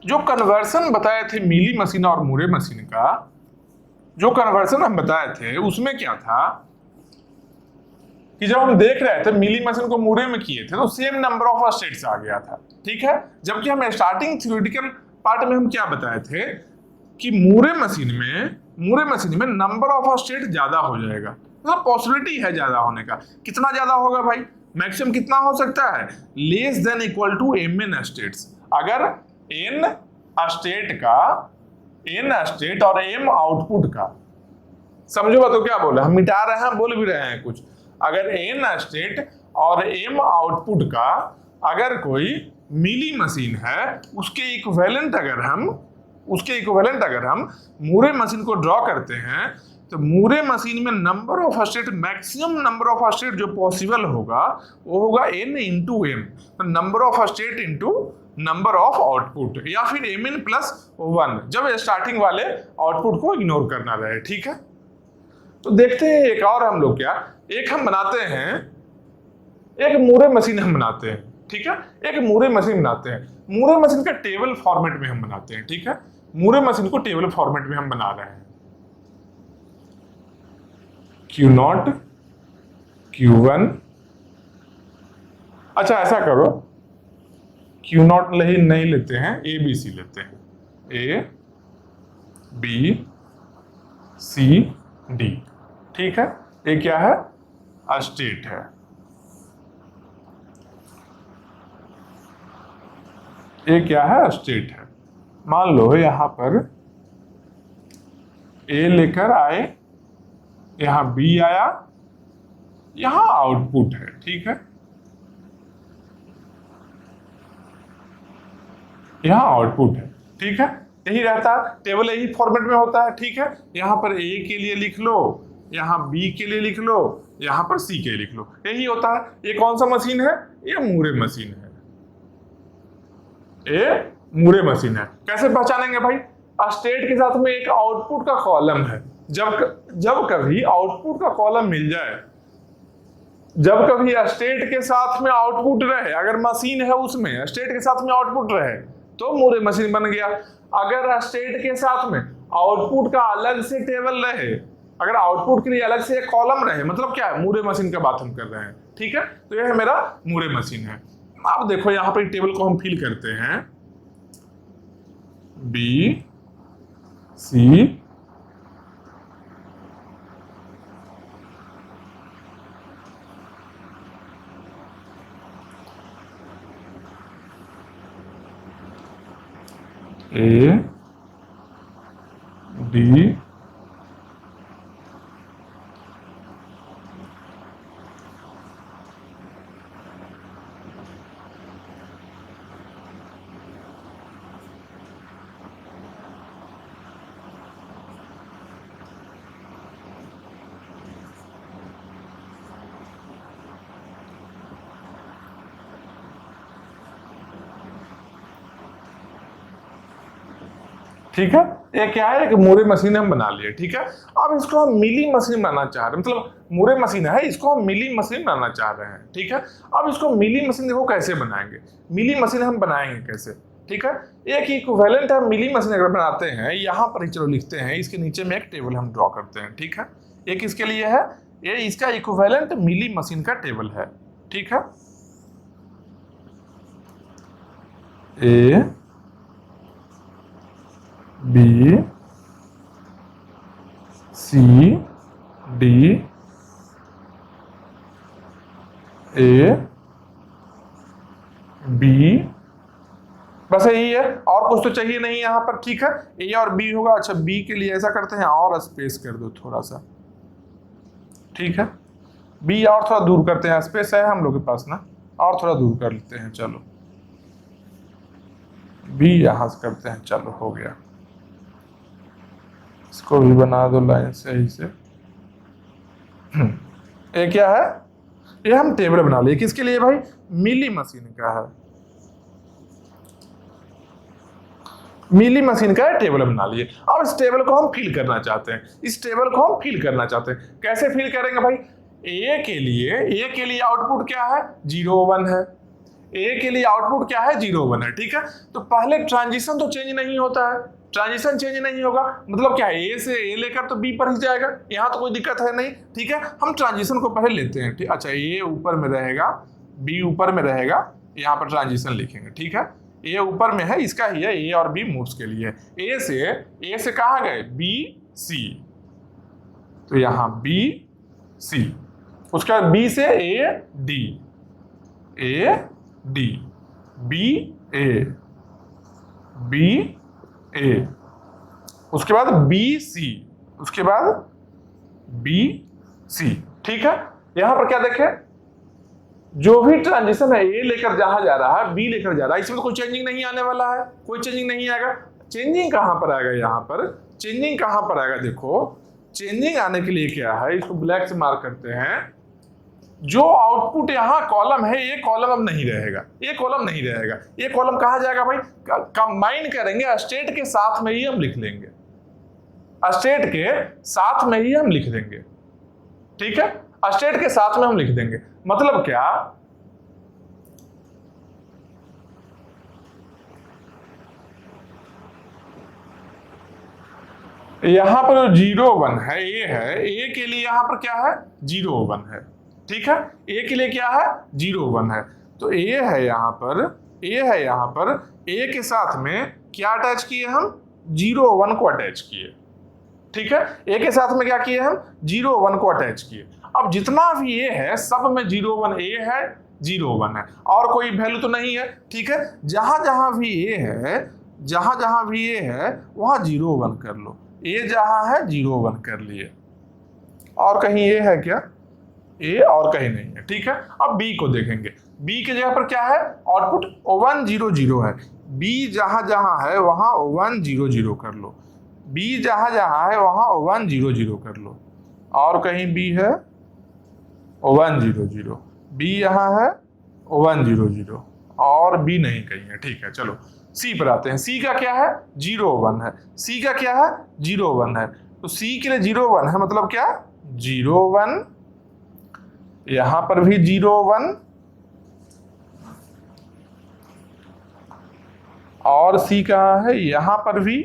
जो कन्वर्सन बताए थे मीली मशीन और मूरे मशीन का, जो कन्वर्सन हम बताए थे उसमें क्या था कि जब हम देख रहे थे मीली मशीन को मूरे में किए थे तो सेम नंबर ऑफ स्टेट्स आ गया था। ठीक है, जबकि हम स्टार्टिंग थ्योरेटिकल पार्ट में हम क्या बताए थे कि मूरे मशीन में नंबर ऑफ स्टेट ज्यादा हो जाएगा, मतलब पॉसिबिलिटी है ज्यादा होने का। कितना ज्यादा होगा भाई, मैक्सिमम कितना हो सकता है, less than equal to mn states. अगर n स्टेट और m आउटपुट का, समझो बात, तो क्या बोले, हम मिटा रहे हैं, बोल भी रहे हैं कुछ। अगर n स्टेट और m आउटपुट का अगर कोई मीली मशीन है, उसके इक्विवेलेंट अगर हम मूरे मशीन को ड्रॉ करते हैं तो मूरे मशीन में number of state, maximum number of state जो पॉसिबल होगा वो होगा n इंटू m, तो number of state into number of output, या फिर mn प्लस 1 जब स्टार्टिंग वाले आउटपुट को इग्नोर करना रहे। ठीक है, तो देखते हैं एक और हम लोग क्या, एक मूरे मशीन हम बनाते हैं। ठीक है, एक मूरे मशीन बनाते हैं, मूरे मशीन का टेबल फॉर्मेट में हम बनाते हैं। ठीक है, मूरे मशीन को टेबल फॉर्मेट में हम बना रहे हैं, Q0 Q1, अच्छा ऐसा करो Q0 नहीं लेते हैं, ABC लेते हैं, A B C D। ठीक है, ये क्या है, स्टेट है, ये क्या है, स्टेट है। मान लो यहां पर A लेकर आए, यहां B आया, यहां आउटपुट है। ठीक है, यहाँ आउटपुट है, ठीक है, यही रहता है, टेबल यही फॉर्मेट में होता है, ठीक है। यहाँ पर ए के लिए लिख लो, यहाँ बी के लिए लिख लो, यहाँ पर सी के लिए लिख लो, यही होता है। ये कौन सा मशीन है? ये मूरे मशीन है, ये मूरे मशीन है। कैसे पहचानेंगे भाई? स्टेट के साथ में एक आउटपुट का कॉलम है, जब कभी आउटपुट का कॉलम मिल जाए, जब कभी स्टेट के साथ में आउटपुट रहे, अगर मशीन है उसमें स्टेट के साथ में आउटपुट रहे तो मूरे मशीन बन गया। अगर स्टेट के साथ में आउटपुट का अलग से टेबल रहे, अगर आउटपुट के लिए अलग से एक कॉलम रहे, मतलब क्या है? मूरे मशीन का बात हम कर रहे हैं, ठीक है। तो यह मेरा मूरे मशीन है। अब देखो यहां पर टेबल को हम फिल करते हैं, बी सी ए डी ठीक है। ये क्या है? कि मूरे मशीन हम बना लिए, ठीक है। अब इसको हम मिली मशीन बनाना चाह रहे हैं, मतलब मूरे मशीन है, इसको हम मिली मशीन बनाना चाह रहे हैं, ठीक है। अब इसको मिली मशीन देखो कैसे बनाएंगे, मिली मशीन हम बनाएंगे कैसे, ठीक है। एक इक्विवेलेंट हम मिली मशीन अगर बनाते हैं, यहाँ पर ही चलो लिखते हैं, इसके नीचे में एक टेबल हम ड्रॉ करते हैं, ठीक है। एक इसके लिए है, ये इसका इक्विवेलेंट मिली मशीन का टेबल है, ठीक है। A B C D A B, बस यही है, और कुछ तो चाहिए नहीं यहाँ पर, ठीक है। ए और बी होगा। अच्छा, बी के लिए ऐसा करते हैं, और स्पेस कर दो थोड़ा सा, ठीक है। बी और थोड़ा दूर करते हैं, स्पेस है हम लोग के पास ना, और थोड़ा दूर कर लेते हैं, चलो बी यहां से करते हैं, चलो हो गया। इसको भी बना दो लाइन सही से। ये क्या है? ये हम टेबल बना लिए, किसके लिए भाई? मिली मशीन का है, मिली मशीन का टेबल बना लिए। अब इस टेबल को हम फिल करना चाहते हैं, इस टेबल को हम फिल करना चाहते हैं। कैसे फिल करेंगे भाई? ए के लिए आउटपुट क्या है? 0 1 है। ए के लिए आउटपुट क्या है? 0 1 है, ठीक है। तो पहले ट्रांजिशन तो चेंज नहीं होता है, ट्रांजिशन चेंज नहीं होगा, मतलब क्या है? ए से ए लेकर तो बी पर ही जाएगा, यहां तो कोई दिक्कत है नहीं, ठीक है। हम ट्रांजिशन को पहले लेते हैं, ठीक। अच्छा, ए ऊपर में रहेगा, बी ऊपर में रहेगा, यहाँ पर ट्रांजिशन लिखेंगे, ठीक है। ए ऊपर में है, इसका ही है, ए और बी मूव्स के लिए। ए से कहाँ गए? बी सी, तो यहाँ बी सी, उसके बाद बी से ए डी, बी ए, उसके बाद बी सी, उसके बाद बी सी, ठीक है। यहां पर क्या देखें, जो भी ट्रांजिशन है, ए लेकर जहां जा रहा है, बी लेकर जा रहा है, इसमें तो कोई चेंजिंग नहीं आने वाला है, कोई चेंजिंग नहीं आएगा। चेंजिंग कहां पर आएगा? यहां पर चेंजिंग कहां पर आएगा? देखो, चेंजिंग आने के लिए क्या है, इसको ब्लैक से मार्क करते हैं। जो आउटपुट यहाँ कॉलम है, ये कॉलम अब नहीं रहेगा, ये कॉलम नहीं रहेगा। ये कॉलम कहाँ जाएगा भाई? कंबाइन करेंगे, स्टेट के साथ में ही हम लिख लेंगे, स्टेट के साथ में ही हम लिख देंगे, ठीक है। स्टेट के साथ में हम लिख देंगे, मतलब क्या? यहां पर 0 1 है, ए के लिए यहां पर क्या है? 0 1 है, ठीक है। ए के लिए क्या है? 0 1 है, तो ए है यहां पर, ए के साथ में क्या अटैच किए हम? 0 1 को अटैच किए, ठीक है। ए के साथ में क्या किए हम? 0 1 को अटैच किए। अब जितना भी ए है सब में 0 1, ए है 0 1 है, और कोई वैल्यू तो नहीं है, ठीक है। जहां जहां भी ए है, वहां 0 1 कर लो। ए जहां है 0 1 कर लिए, और कहीं ए है क्या? ए और कहीं नहीं है, ठीक है। अब बी को देखेंगे, बी के जगह पर क्या है? आउटपुट 1 0 0 है, बी जहां जहां है वहां 1 0 0 कर लो, बी जहां जहां है वहां 1 0 0 कर लो, और कहीं बी है 1 0 0, बी यहाँ है 1 0 0, और बी नहीं कहीं है। ठीक है, चलो सी पर आते हैं। सी का क्या है 0 1 है, सी का क्या है 0 1 है, तो सी के लिए 0 1 है, मतलब क्या 0 1, यहां पर भी 0 1, और सी कहाँ है यहां पर भी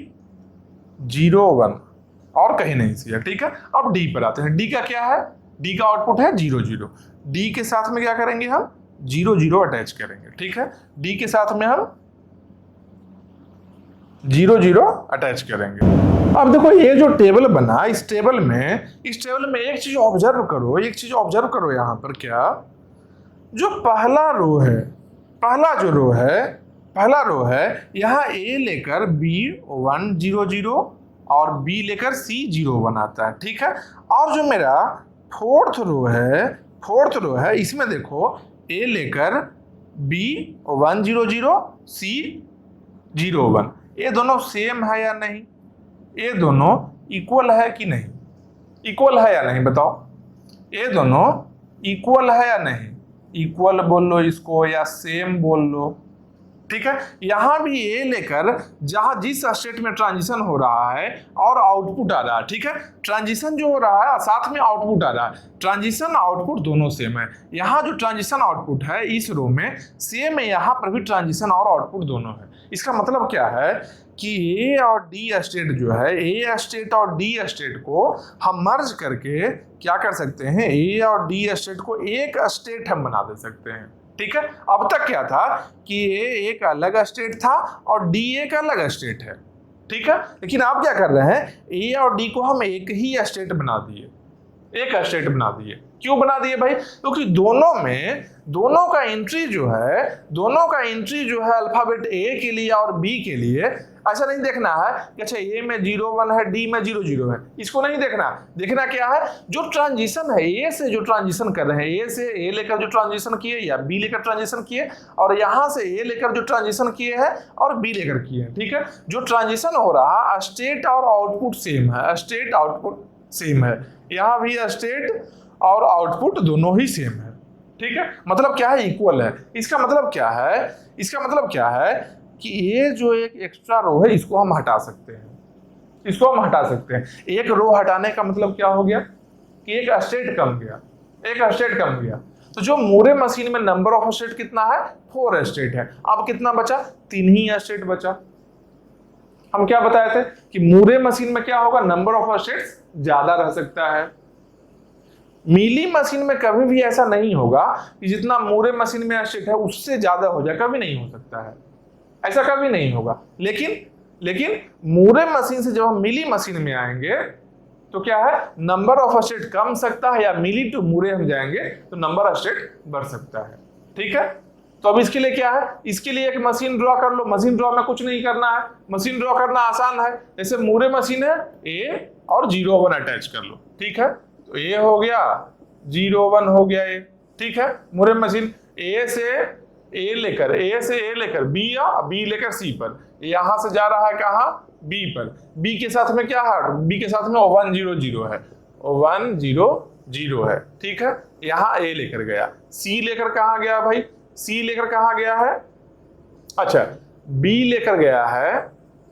0 1, और कहीं नहीं सी है। ठीक है, अब डी पर आते हैं। डी का क्या है, डी का आउटपुट है 0 0, डी के साथ में क्या करेंगे हम 0 0 अटैच करेंगे। ठीक है, डी के साथ में हम 0 0 अटैच करेंगे। अब देखो ये जो टेबल बना, इस टेबल में एक चीज ऑब्जर्व करो, एक चीज ऑब्जर्व करो यहाँ पर, क्या जो पहला रो है, पहला रो है यहाँ ए लेकर बी 1 0 0 और बी लेकर सी 0 1 आता है। ठीक है, और जो मेरा फोर्थ रो है इसमें देखो ए लेकर बी 1 0 0 सी 0 1, ये दोनों सेम है या नहीं, ये दोनों इक्वल है कि नहीं, इक्वल है या नहीं बताओ, ये दोनों इक्वल है या नहीं, इक्वल बोल लो इसको या सेम बोल लो। ठीक है, यहां भी ए लेकर जहां जिस स्टेट में ट्रांजिशन हो रहा है और आउटपुट आ रहा है, ठीक है, ट्रांजिशन जो हो रहा है साथ में आउटपुट आ रहा है, ट्रांजिशन आउटपुट दोनों सेम है। यहां जो ट्रांजिशन आउटपुट है इस रो में सेम है, यहां पर भी ट्रांजिशन और आउटपुट दोनों है। इसका मतलब क्या है कि ए और डी स्टेट जो है, ए स्टेट और डी स्टेट को हम मर्ज करके क्या कर सकते हैं, ए और डी स्टेट को एक स्टेट हम बना दे सकते हैं। ठीक है, अब तक क्या था कि ए एक अलग स्टेट था और डी एक अलग स्टेट है। ठीक है, लेकिन आप क्या कर रहे हैं, ए और डी को हम एक ही स्टेट बना दिए, एक स्टेट बना दिए। क्यों बना दिए भाई, क्योंकि दोनों का एंट्री जो है अल्फाबेट ए के लिए और बी के लिए, ऐसा नहीं देखना है कि अच्छा ए में 0 1 है डी में 0 0 है, इसको नहीं देखना। देखना क्या है, जो ट्रांजिशन है ए से जो ट्रांजिशन कर रहे हैं, ए से ए लेकर जो ट्रांजिशन किए या बी लेकर ट्रांजिशन किए, और यहां से ए लेकर जो ट्रांजिशन किए हैं और बी लेकर किए हैं। ठीक है, जो ट्रांजिशन हो रहा स्टेट और आउटपुट सेम है, स्टेट आउटपुट सेम है, यहाँ भी स्टेट और आउटपुट दोनों ही सेम है। ठीक है, मतलब क्या है, इक्वल है। इसका मतलब क्या है कि ये जो एक एक्स्ट्रा रो है इसको हम हटा सकते हैं, एक रो हटाने का मतलब क्या हो गया कि एक स्टेट कम गया, तो जो मूरे मशीन में नंबर ऑफ स्टेट कितना है 4 स्टेट है। अब कितना बचा, 3 ही स्टेट बचा। हम क्या बताए थे कि मूरे मशीन में क्या होगा, नंबर ऑफ स्टेट्स ज्यादा रह सकता है। मीली मशीन में कभी भी ऐसा नहीं होगा कि जितना मूरे मशीन में स्टेट है उससे ज्यादा हो जाए, कभी नहीं हो सकता है, ऐसा कभी नहीं होगा। लेकिन मूरे मशीन से जब हम मिली मशीन में आएंगे तो क्या है, नंबर ऑफ स्टेट कम सकता है, या मिली टू मूरे हम जाएंगे तो नंबर ऑफ स्टेट बढ़ सकता है। ठीक है, तो अब इसके लिए क्या है, इसके लिए एक मशीन ड्रॉ कर लो। मशीन ड्रॉ में कुछ नहीं करना है, मशीन ड्रॉ करना आसान है। जैसे मूरे मशीन है, ए और 0 1 अटैच कर लो। ठीक है, तो ए हो गया 0 1 हो गया ए। ठीक है, मूरे मशीन ए से ए लेकर बी या बी लेकर सी पर, यहां से जा रहा है कहां, बी पर। बी के साथ में क्या है, बी के साथ में 1 0 0 है, 1 0 0 है। ठीक है, यहां ए लेकर गया, सी लेकर कहां गया भाई, सी लेकर कहां गया है, अच्छा बी लेकर गया है,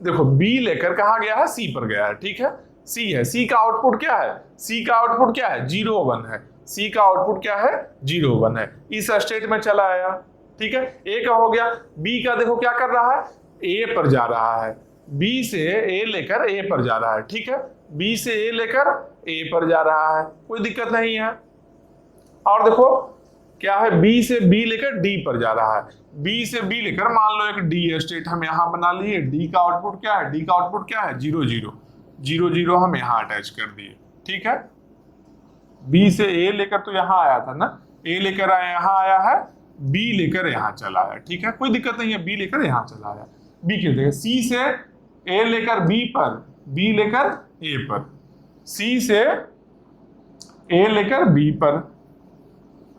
देखो बी लेकर कहां गया है, सी पर गया है। ठीक है, सी है, सी का आउटपुट क्या है, सी का आउटपुट क्या है 0 1 है, सी का आउटपुट क्या है 0 1 है, इस स्टेट में चला आया। ठीक है, ए का हो गया। बी का देखो क्या कर रहा है, ए पर जा रहा है, बी से ए लेकर ए पर जा रहा है। ठीक है, बी से ए लेकर ए पर जा रहा है, कोई दिक्कत नहीं है। और देखो क्या है, बी से बी लेकर डी पर जा रहा है, बी से बी लेकर मान लो एक डी स्टेट हम यहां बना लिए। डी का आउटपुट क्या है, डी का आउटपुट क्या है 0 0 0 0 हम यहां अटैच कर दिए। ठीक है, बी से ए लेकर तो यहां आया था ना, ए लेकर यहां आया है, बी लेकर यहां चला आया। ठीक है, कोई दिक्कत नहीं है, बी लेकर यहां चला आया। बी के देखिए, सी से ए लेकर बी पर, बी लेकर ए पर, सी से ए लेकर बी पर,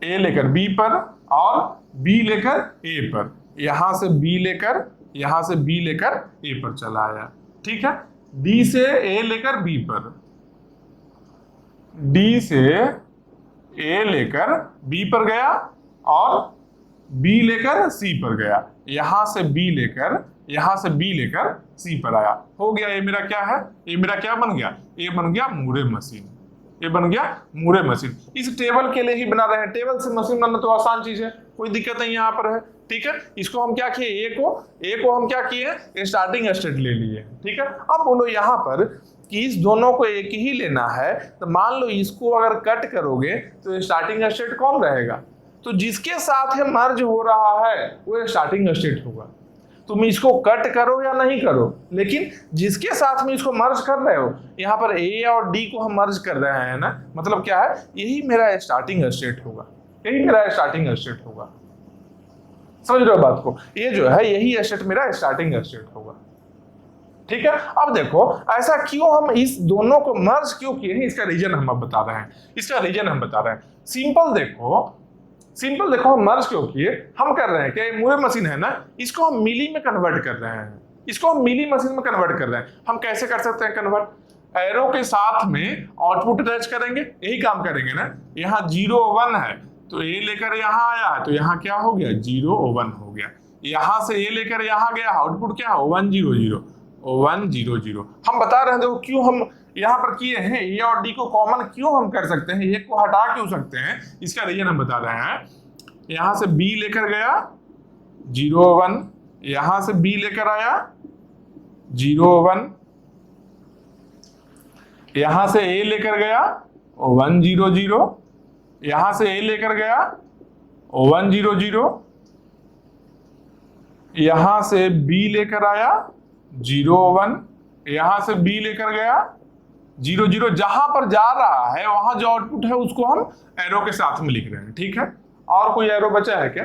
ए लेकर बी पर, और बी लेकर ए पर, यहां से बी लेकर यहां से बी लेकर ए पर चला आया, ठीक है। डी से ए लेकर बी पर, डी से ए लेकर बी पर गया और बी लेकर सी पर गया, यहां से बी लेकर सी पर आया। हो गया, ये मेरा क्या है, ये मेरा क्या बन गया, ये बन गया मूरे मशीन, ये बन गया मूरे मशीन। इस टेबल के लिए ही बना रहे हैं, टेबल से मशीन बनाना तो आसान चीज है, कोई दिक्कत नहीं यहाँ पर है, ठीक है। इसको हम क्या किए, ए को हम क्या किए, स्टार्टिंग स्टेट ले लिए, ठीक है। अब बोलो यहाँ पर कि इस दोनों को एक ही लेना है, तो मान लो इसको अगर कट करोगे तो स्टार्टिंग स्टेट कौन रहेगा, तो जिसके साथ है मर्ज हो रहा है वो स्टार्टिंग स्टेट होगा। तुम इसको कट करो या नहीं करो, लेकिन जिसके साथ में इसको मर्ज कर रहे हो, यहाँ पर ए और डी को हम मर्ज कर रहे हैं ना, मतलब क्या है, यही मेरा स्टार्टिंग स्टेट होगा, यही मेरा स्टार्टिंग स्टेट होगा। समझ रहे हो बात को, ये जो है यही स्टेट मेरा स्टार्टिंग स्टेट होगा, ठीक है। अब देखो ऐसा क्यों हम इस दोनों को मर्ज क्यों किए हैं, इसका रीजन हम अब बता रहे हैं, इसका रीजन हम बता रहे हैं। सिंपल देखो हम मर्ज क्यों किए, हम कर रहे हैं क्या, मूरे मशीन है ना, इसको हम मिली में कन्वर्ट कर रहे हैं, इसको हम मिली मशीन में कन्वर्ट कर रहे हैं। हम कैसे कर सकते हैं कन्वर्ट, एरो के साथ में आउटपुट अटैच करेंगे, यही काम करेंगे ना। यहाँ 0 1 है तो ए लेकर यहाँ आया है, तो यहाँ क्या हो गया, 0 1 हो गया। यहाँ से ए लेकर यहाँ गया, आउटपुट क्या है, 1 0 0 1 0 0। हम बता रहे हैं देखो क्यों हम यहाँ पर किए हैं, ए और डी को कॉमन क्यों हम कर सकते हैं, एक को हटा क्यों सकते हैं, इसका रीजन हम बता रहे हैं। यहाँ से बी लेकर गया 0 1, यहाँ से बी लेकर आया 0 1, यहाँ से ए लेकर गया 1 0 0, यहाँ से ए लेकर गया 1 0 0, यहाँ से बी लेकर आया 0 1, यहां से बी लेकर गया 0 0। जहां पर जा रहा है वहां जो आउटपुट है उसको हम एरो के साथ में लिख रहे हैं, ठीक है। और कोई एरो बचा है क्या,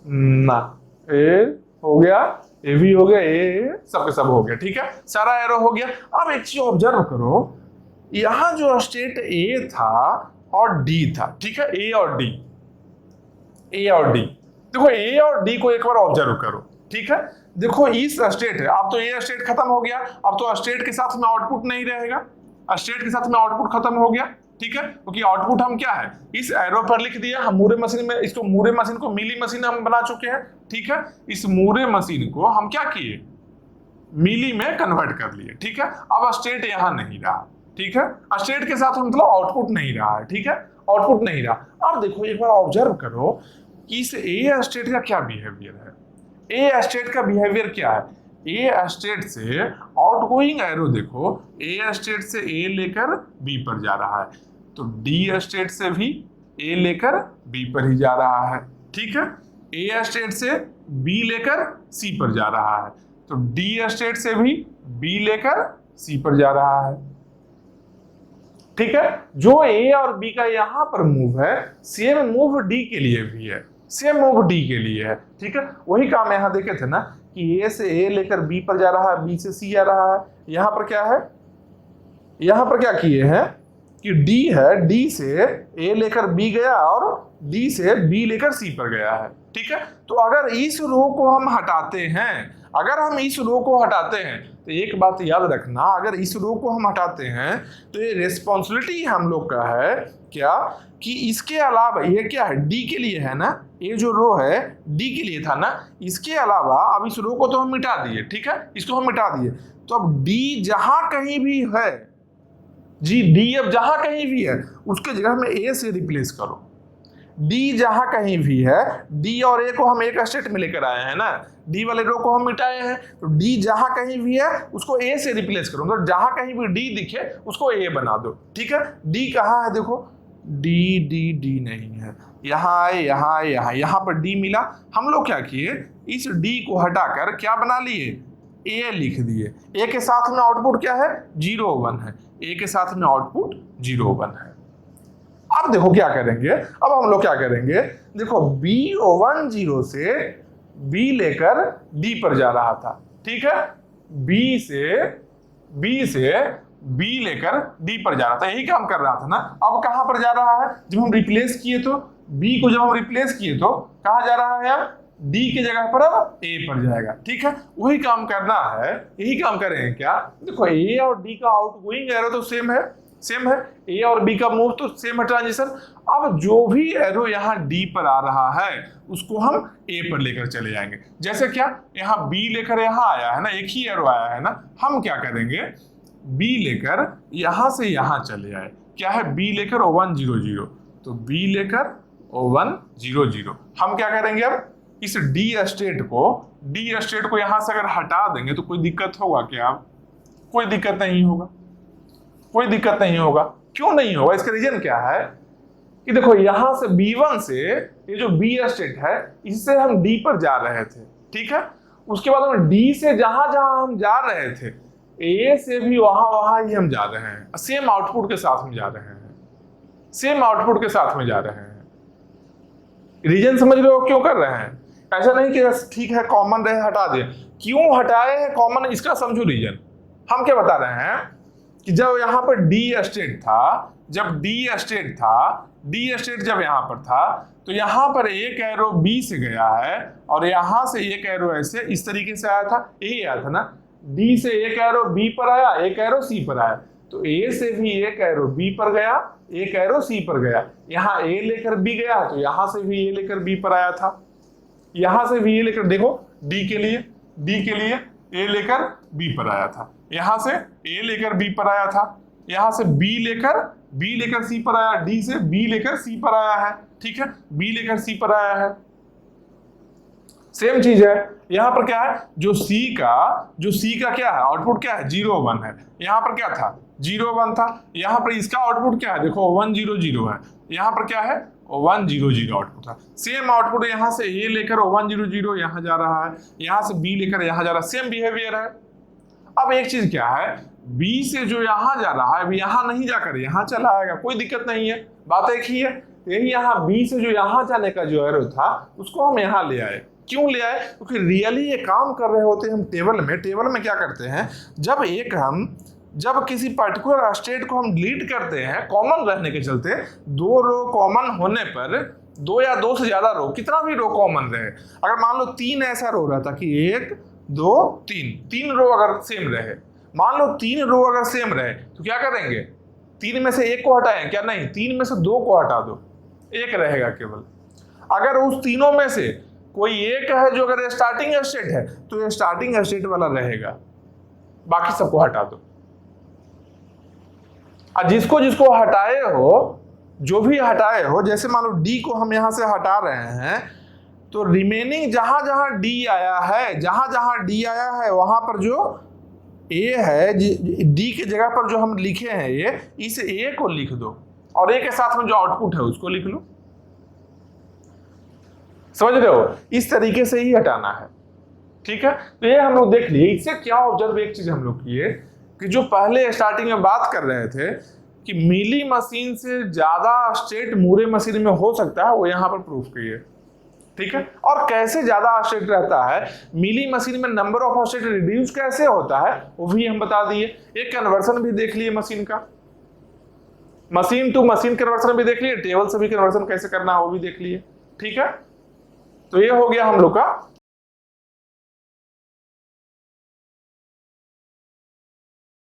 ना, ए हो गया, ए भी हो गया, ए सब सब हो गया, ठीक है, सारा एरो हो गया। अब एक चीज ऑब्जर्व करो, यहां जो स्टेट ए था और डी था, ठीक है, ए और डी, देखो ए और डी को एक बार ऑब्जर्व करो, ठीक है। देखो इस स्टेट है, अब तो ये स्टेट खत्म हो गया, अब तो स्टेट के साथ में आउटपुट नहीं रहेगा, स्टेट के साथ में आउटपुट खत्म हो गया, ठीक है, क्योंकि आउटपुट हम क्या है, इस एरो पर लिख दिया। हम मूरे मशीन में इसको, मूरे मशीन को मिली मशीन हम बना चुके हैं, ठीक है। इस मूरे मशीन को हम क्या किए, मिली में कन्वर्ट कर लिए, ठीक है। अब स्टेट यहां नहीं रहा, ठीक है, स्टेट के साथ मतलब आउटपुट नहीं रहा है, ठीक है, आउटपुट नहीं रहा। अब देखो एक बार ऑब्जर्व करो कि इस ए स्टेट का क्या बिहेवियर है, ए स्टेट का बिहेवियर क्या है, ए स्टेट से आउटगोइंग एरो देखो, ए स्टेट से ए लेकर बी पर जा रहा है, तो डी स्टेट से भी ए लेकर बी पर ही जा रहा है, ठीक है। ए स्टेट से बी लेकर सी पर जा रहा है, तो डी स्टेट से भी बी लेकर सी पर जा रहा है, ठीक है। जो ए और बी का यहां पर मूव है, सेम मूव डी के लिए भी है, सेम मूव डी के लिए है, ठीक है। वही काम यहां देखे थे ना कि ए से ए लेकर बी पर जा रहा है, बी से सी आ रहा है। यहां पर क्या है, यहां पर क्या किए हैं कि डी है, डी से ए लेकर बी गया और डी से बी लेकर सी पर गया है, ठीक है। तो अगर इस रो को हम हटाते हैं, अगर हम इस रो को हटाते हैं, तो एक बात याद रखना, अगर इस रो को हम हटाते हैं तो ये रिस्पॉन्सिबिलिटी हम लोग का है क्या, कि इसके अलावा ये क्या है, डी के लिए है ना, ये जो रो है डी के लिए था ना, इसके अलावा अब इस रो को तो हम मिटा दिए, ठीक है, इसको हम मिटा दिए, तो अब डी जहां कहीं भी है, जी डी अब जहां कहीं भी है उसके जगह में ए से रिप्लेस करो। डी जहां कहीं भी है, डी और ए को हम एक स्टेट में लेकर आए हैं ना, डी वाले रो को हम मिटाए हैं, तो डी जहां कहीं भी है उसको ए से रिप्लेस करो, तो जहां कहीं भी डी दिखे उसको ए बना दो, ठीक है। डी कहाँ है, देखो डी डी डी नहीं है, यहाँ आए, यहाँ आए, यहाँ पर डी मिला। हम लोग क्या किए, इस डी को हटाकर क्या बना लिए, ए लिख दिए। ए के साथ में आउटपुट क्या है, 0 1 है, ए के साथ में आउटपुट 0 1 है। अब देखो क्या करेंगे, अब हम लोग क्या करेंगे, देखो बी 1 0 से बी लेकर डी पर जा रहा था, ठीक है, बी से बी लेकर डी पर जा रहा था, यही काम कर रहा था ना। अब कहां पर जा रहा है, जब हम रिप्लेस किए तो बी को जब हम रिप्लेस किए तो कहां जा रहा है, डी की जगह पर अब ए पर जाएगा। ठीक है, वही काम करना है, यही काम करेंगे क्या। देखो ए और डी का आउटगोइंग एरो तो सेम है, सेम है, ए और बी का मूव तो सेम है ट्रांजिशन। अब जो भी एरो यहाँ डी पर आ रहा है उसको हम ए पर लेकर चले जाएंगे। जैसे क्या, यहाँ बी लेकर यहाँ आया है ना, एक ही एरो आया है ना, हम क्या करेंगे, बी लेकर यहां से यहां चले आए। क्या है, बी लेकर O1 0 0, तो बी लेकर O1 0 0। हम क्या करेंगे, अब इस डी स्टेट को यहां से अगर हटा देंगे तो कोई दिक्कत होगा क्या। कोई दिक्कत नहीं होगा, कोई दिक्कत नहीं होगा। क्यों नहीं होगा, इसका रीजन क्या है कि देखो यहां से B1 से ये जो बी स्टेट है इससे हम डी पर जा रहे थे। ठीक है, उसके बाद हम डी से जहां जहां हम जा रहे थे ए से भी वहां ही हम जा रहे हैं, सेम आउटपुट के साथ हम जा रहे हैं, सेम आउटपुट के साथ में जा रहे हैं। रीजन समझ रहे हो क्यों कर रहे हैं। ऐसा नहीं कि ठीक है कॉमन रहे हटा दिए, क्यों हटाए हैं कॉमन, इसका समझो रीजन। हम क्या बता रहे हैं कि जब यहाँ पर डी स्टेट था, डी स्टेट जब यहाँ पर था तो यहाँ पर एक एरो बी से गया है और यहाँ से एक एरो ऐसे इस तरीके से आया था, ए आया था ना, डी से एक एरो बी पर आया, एक एरो सी पर आया, तो ए से भी एक एरो बी पर गया, एक एरो सी पर गया। यहाँ ए लेकर बी गया तो यहाँ से भी ए लेकर बी पर आया था, यहाँ से भी ए लेकर, देखो डी के लिए ए लेकर बी पर आया था, यहाँ से ए लेकर बी पर आया था, यहाँ से बी लेकर सी पर आया, डी से बी लेकर सी पर आया है। ठीक है, बी लेकर सी पर आया है। सेम चीज है यहाँ पर, क्या है, जो सी का क्या है आउटपुट, क्या है 0 1 है। यहाँ पर क्या था 0 1 था, यहाँ पर इसका आउटपुट क्या है, देखो 1 0 0 है, यहाँ पर क्या है 1 0 0 आउटपुट था। सेम आउटपुट यहाँ से ए लेकर 1 0 0 यहाँ जा रहा है, यहाँ से बी लेकर यहाँ जा रहा है, सेम बिहेवियर है। अब एक चीज क्या है, बी से जो यहाँ जा रहा है अभी यहाँ नहीं जाकर यहाँ चला आएगा, कोई दिक्कत नहीं है, बात एक ही है। यही यहाँ बी से जो यहाँ जाने का जो एरो था उसको हम यहाँ ले आए। क्यों ले आए, क्योंकि रियली ये काम कर रहे होते हैं हम टेबल में क्या करते हैं, जब किसी पर्टिकुलर स्टेट को हम डिलीट करते हैं कॉमन रहने के चलते, दो रो कॉमन होने पर, दो या दो से ज्यादा रो, कितना भी रो कॉमन रहे, अगर मान लो 3 ऐसा रो रहता कि 1 2 3 रो अगर सेम रहे, मान लो 3 रो अगर सेम रहे तो क्या करेंगे, 3 में से 1 को हटाएं क्या, नहीं 3 में से 2 को हटा दो, 1 रहेगा केवल। अगर उस तीनों में से कोई एक है जो अगर स्टार्टिंग स्टेट है तो ये स्टार्टिंग स्टेट वाला रहेगा, बाकी सबको हटा दो। और जिसको हटाए हो, जो भी हटाए हो, जैसे मान लो डी को हम यहां से हटा रहे हैं तो रिमेनिंग जहां जहां डी आया है वहां पर जो ए है, डी की जगह पर जो हम लिखे हैं ये, इस ए को लिख दो और ए के साथ में जो आउटपुट है उसको लिख लो। समझ रहे हो, इस तरीके से ही हटाना है। ठीक है, तो ये हम लोग देख लिए। इससे क्या ऑब्जर्व, एक चीज हम लोग किए कि जो पहले स्टार्टिंग में बात कर रहे थे कि मीली मशीन से ज्यादा स्टेट मूरे मशीन में हो सकता है, वो यहाँ पर प्रूफ किए। ठीक है, और कैसे ज्यादा स्टेट रहता है, मीली मशीन में नंबर ऑफ स्टेट रिड्यूस कैसे होता है वो भी हम बता दिए। एक कन्वर्सन भी देख लिए मशीन का, मशीन टू मशीन कन्वर्सन भी देख लिए, टेबल से भी कन्वर्सन कैसे करना है वो भी देख लिए। ठीक है, तो ये हो गया हम लोग का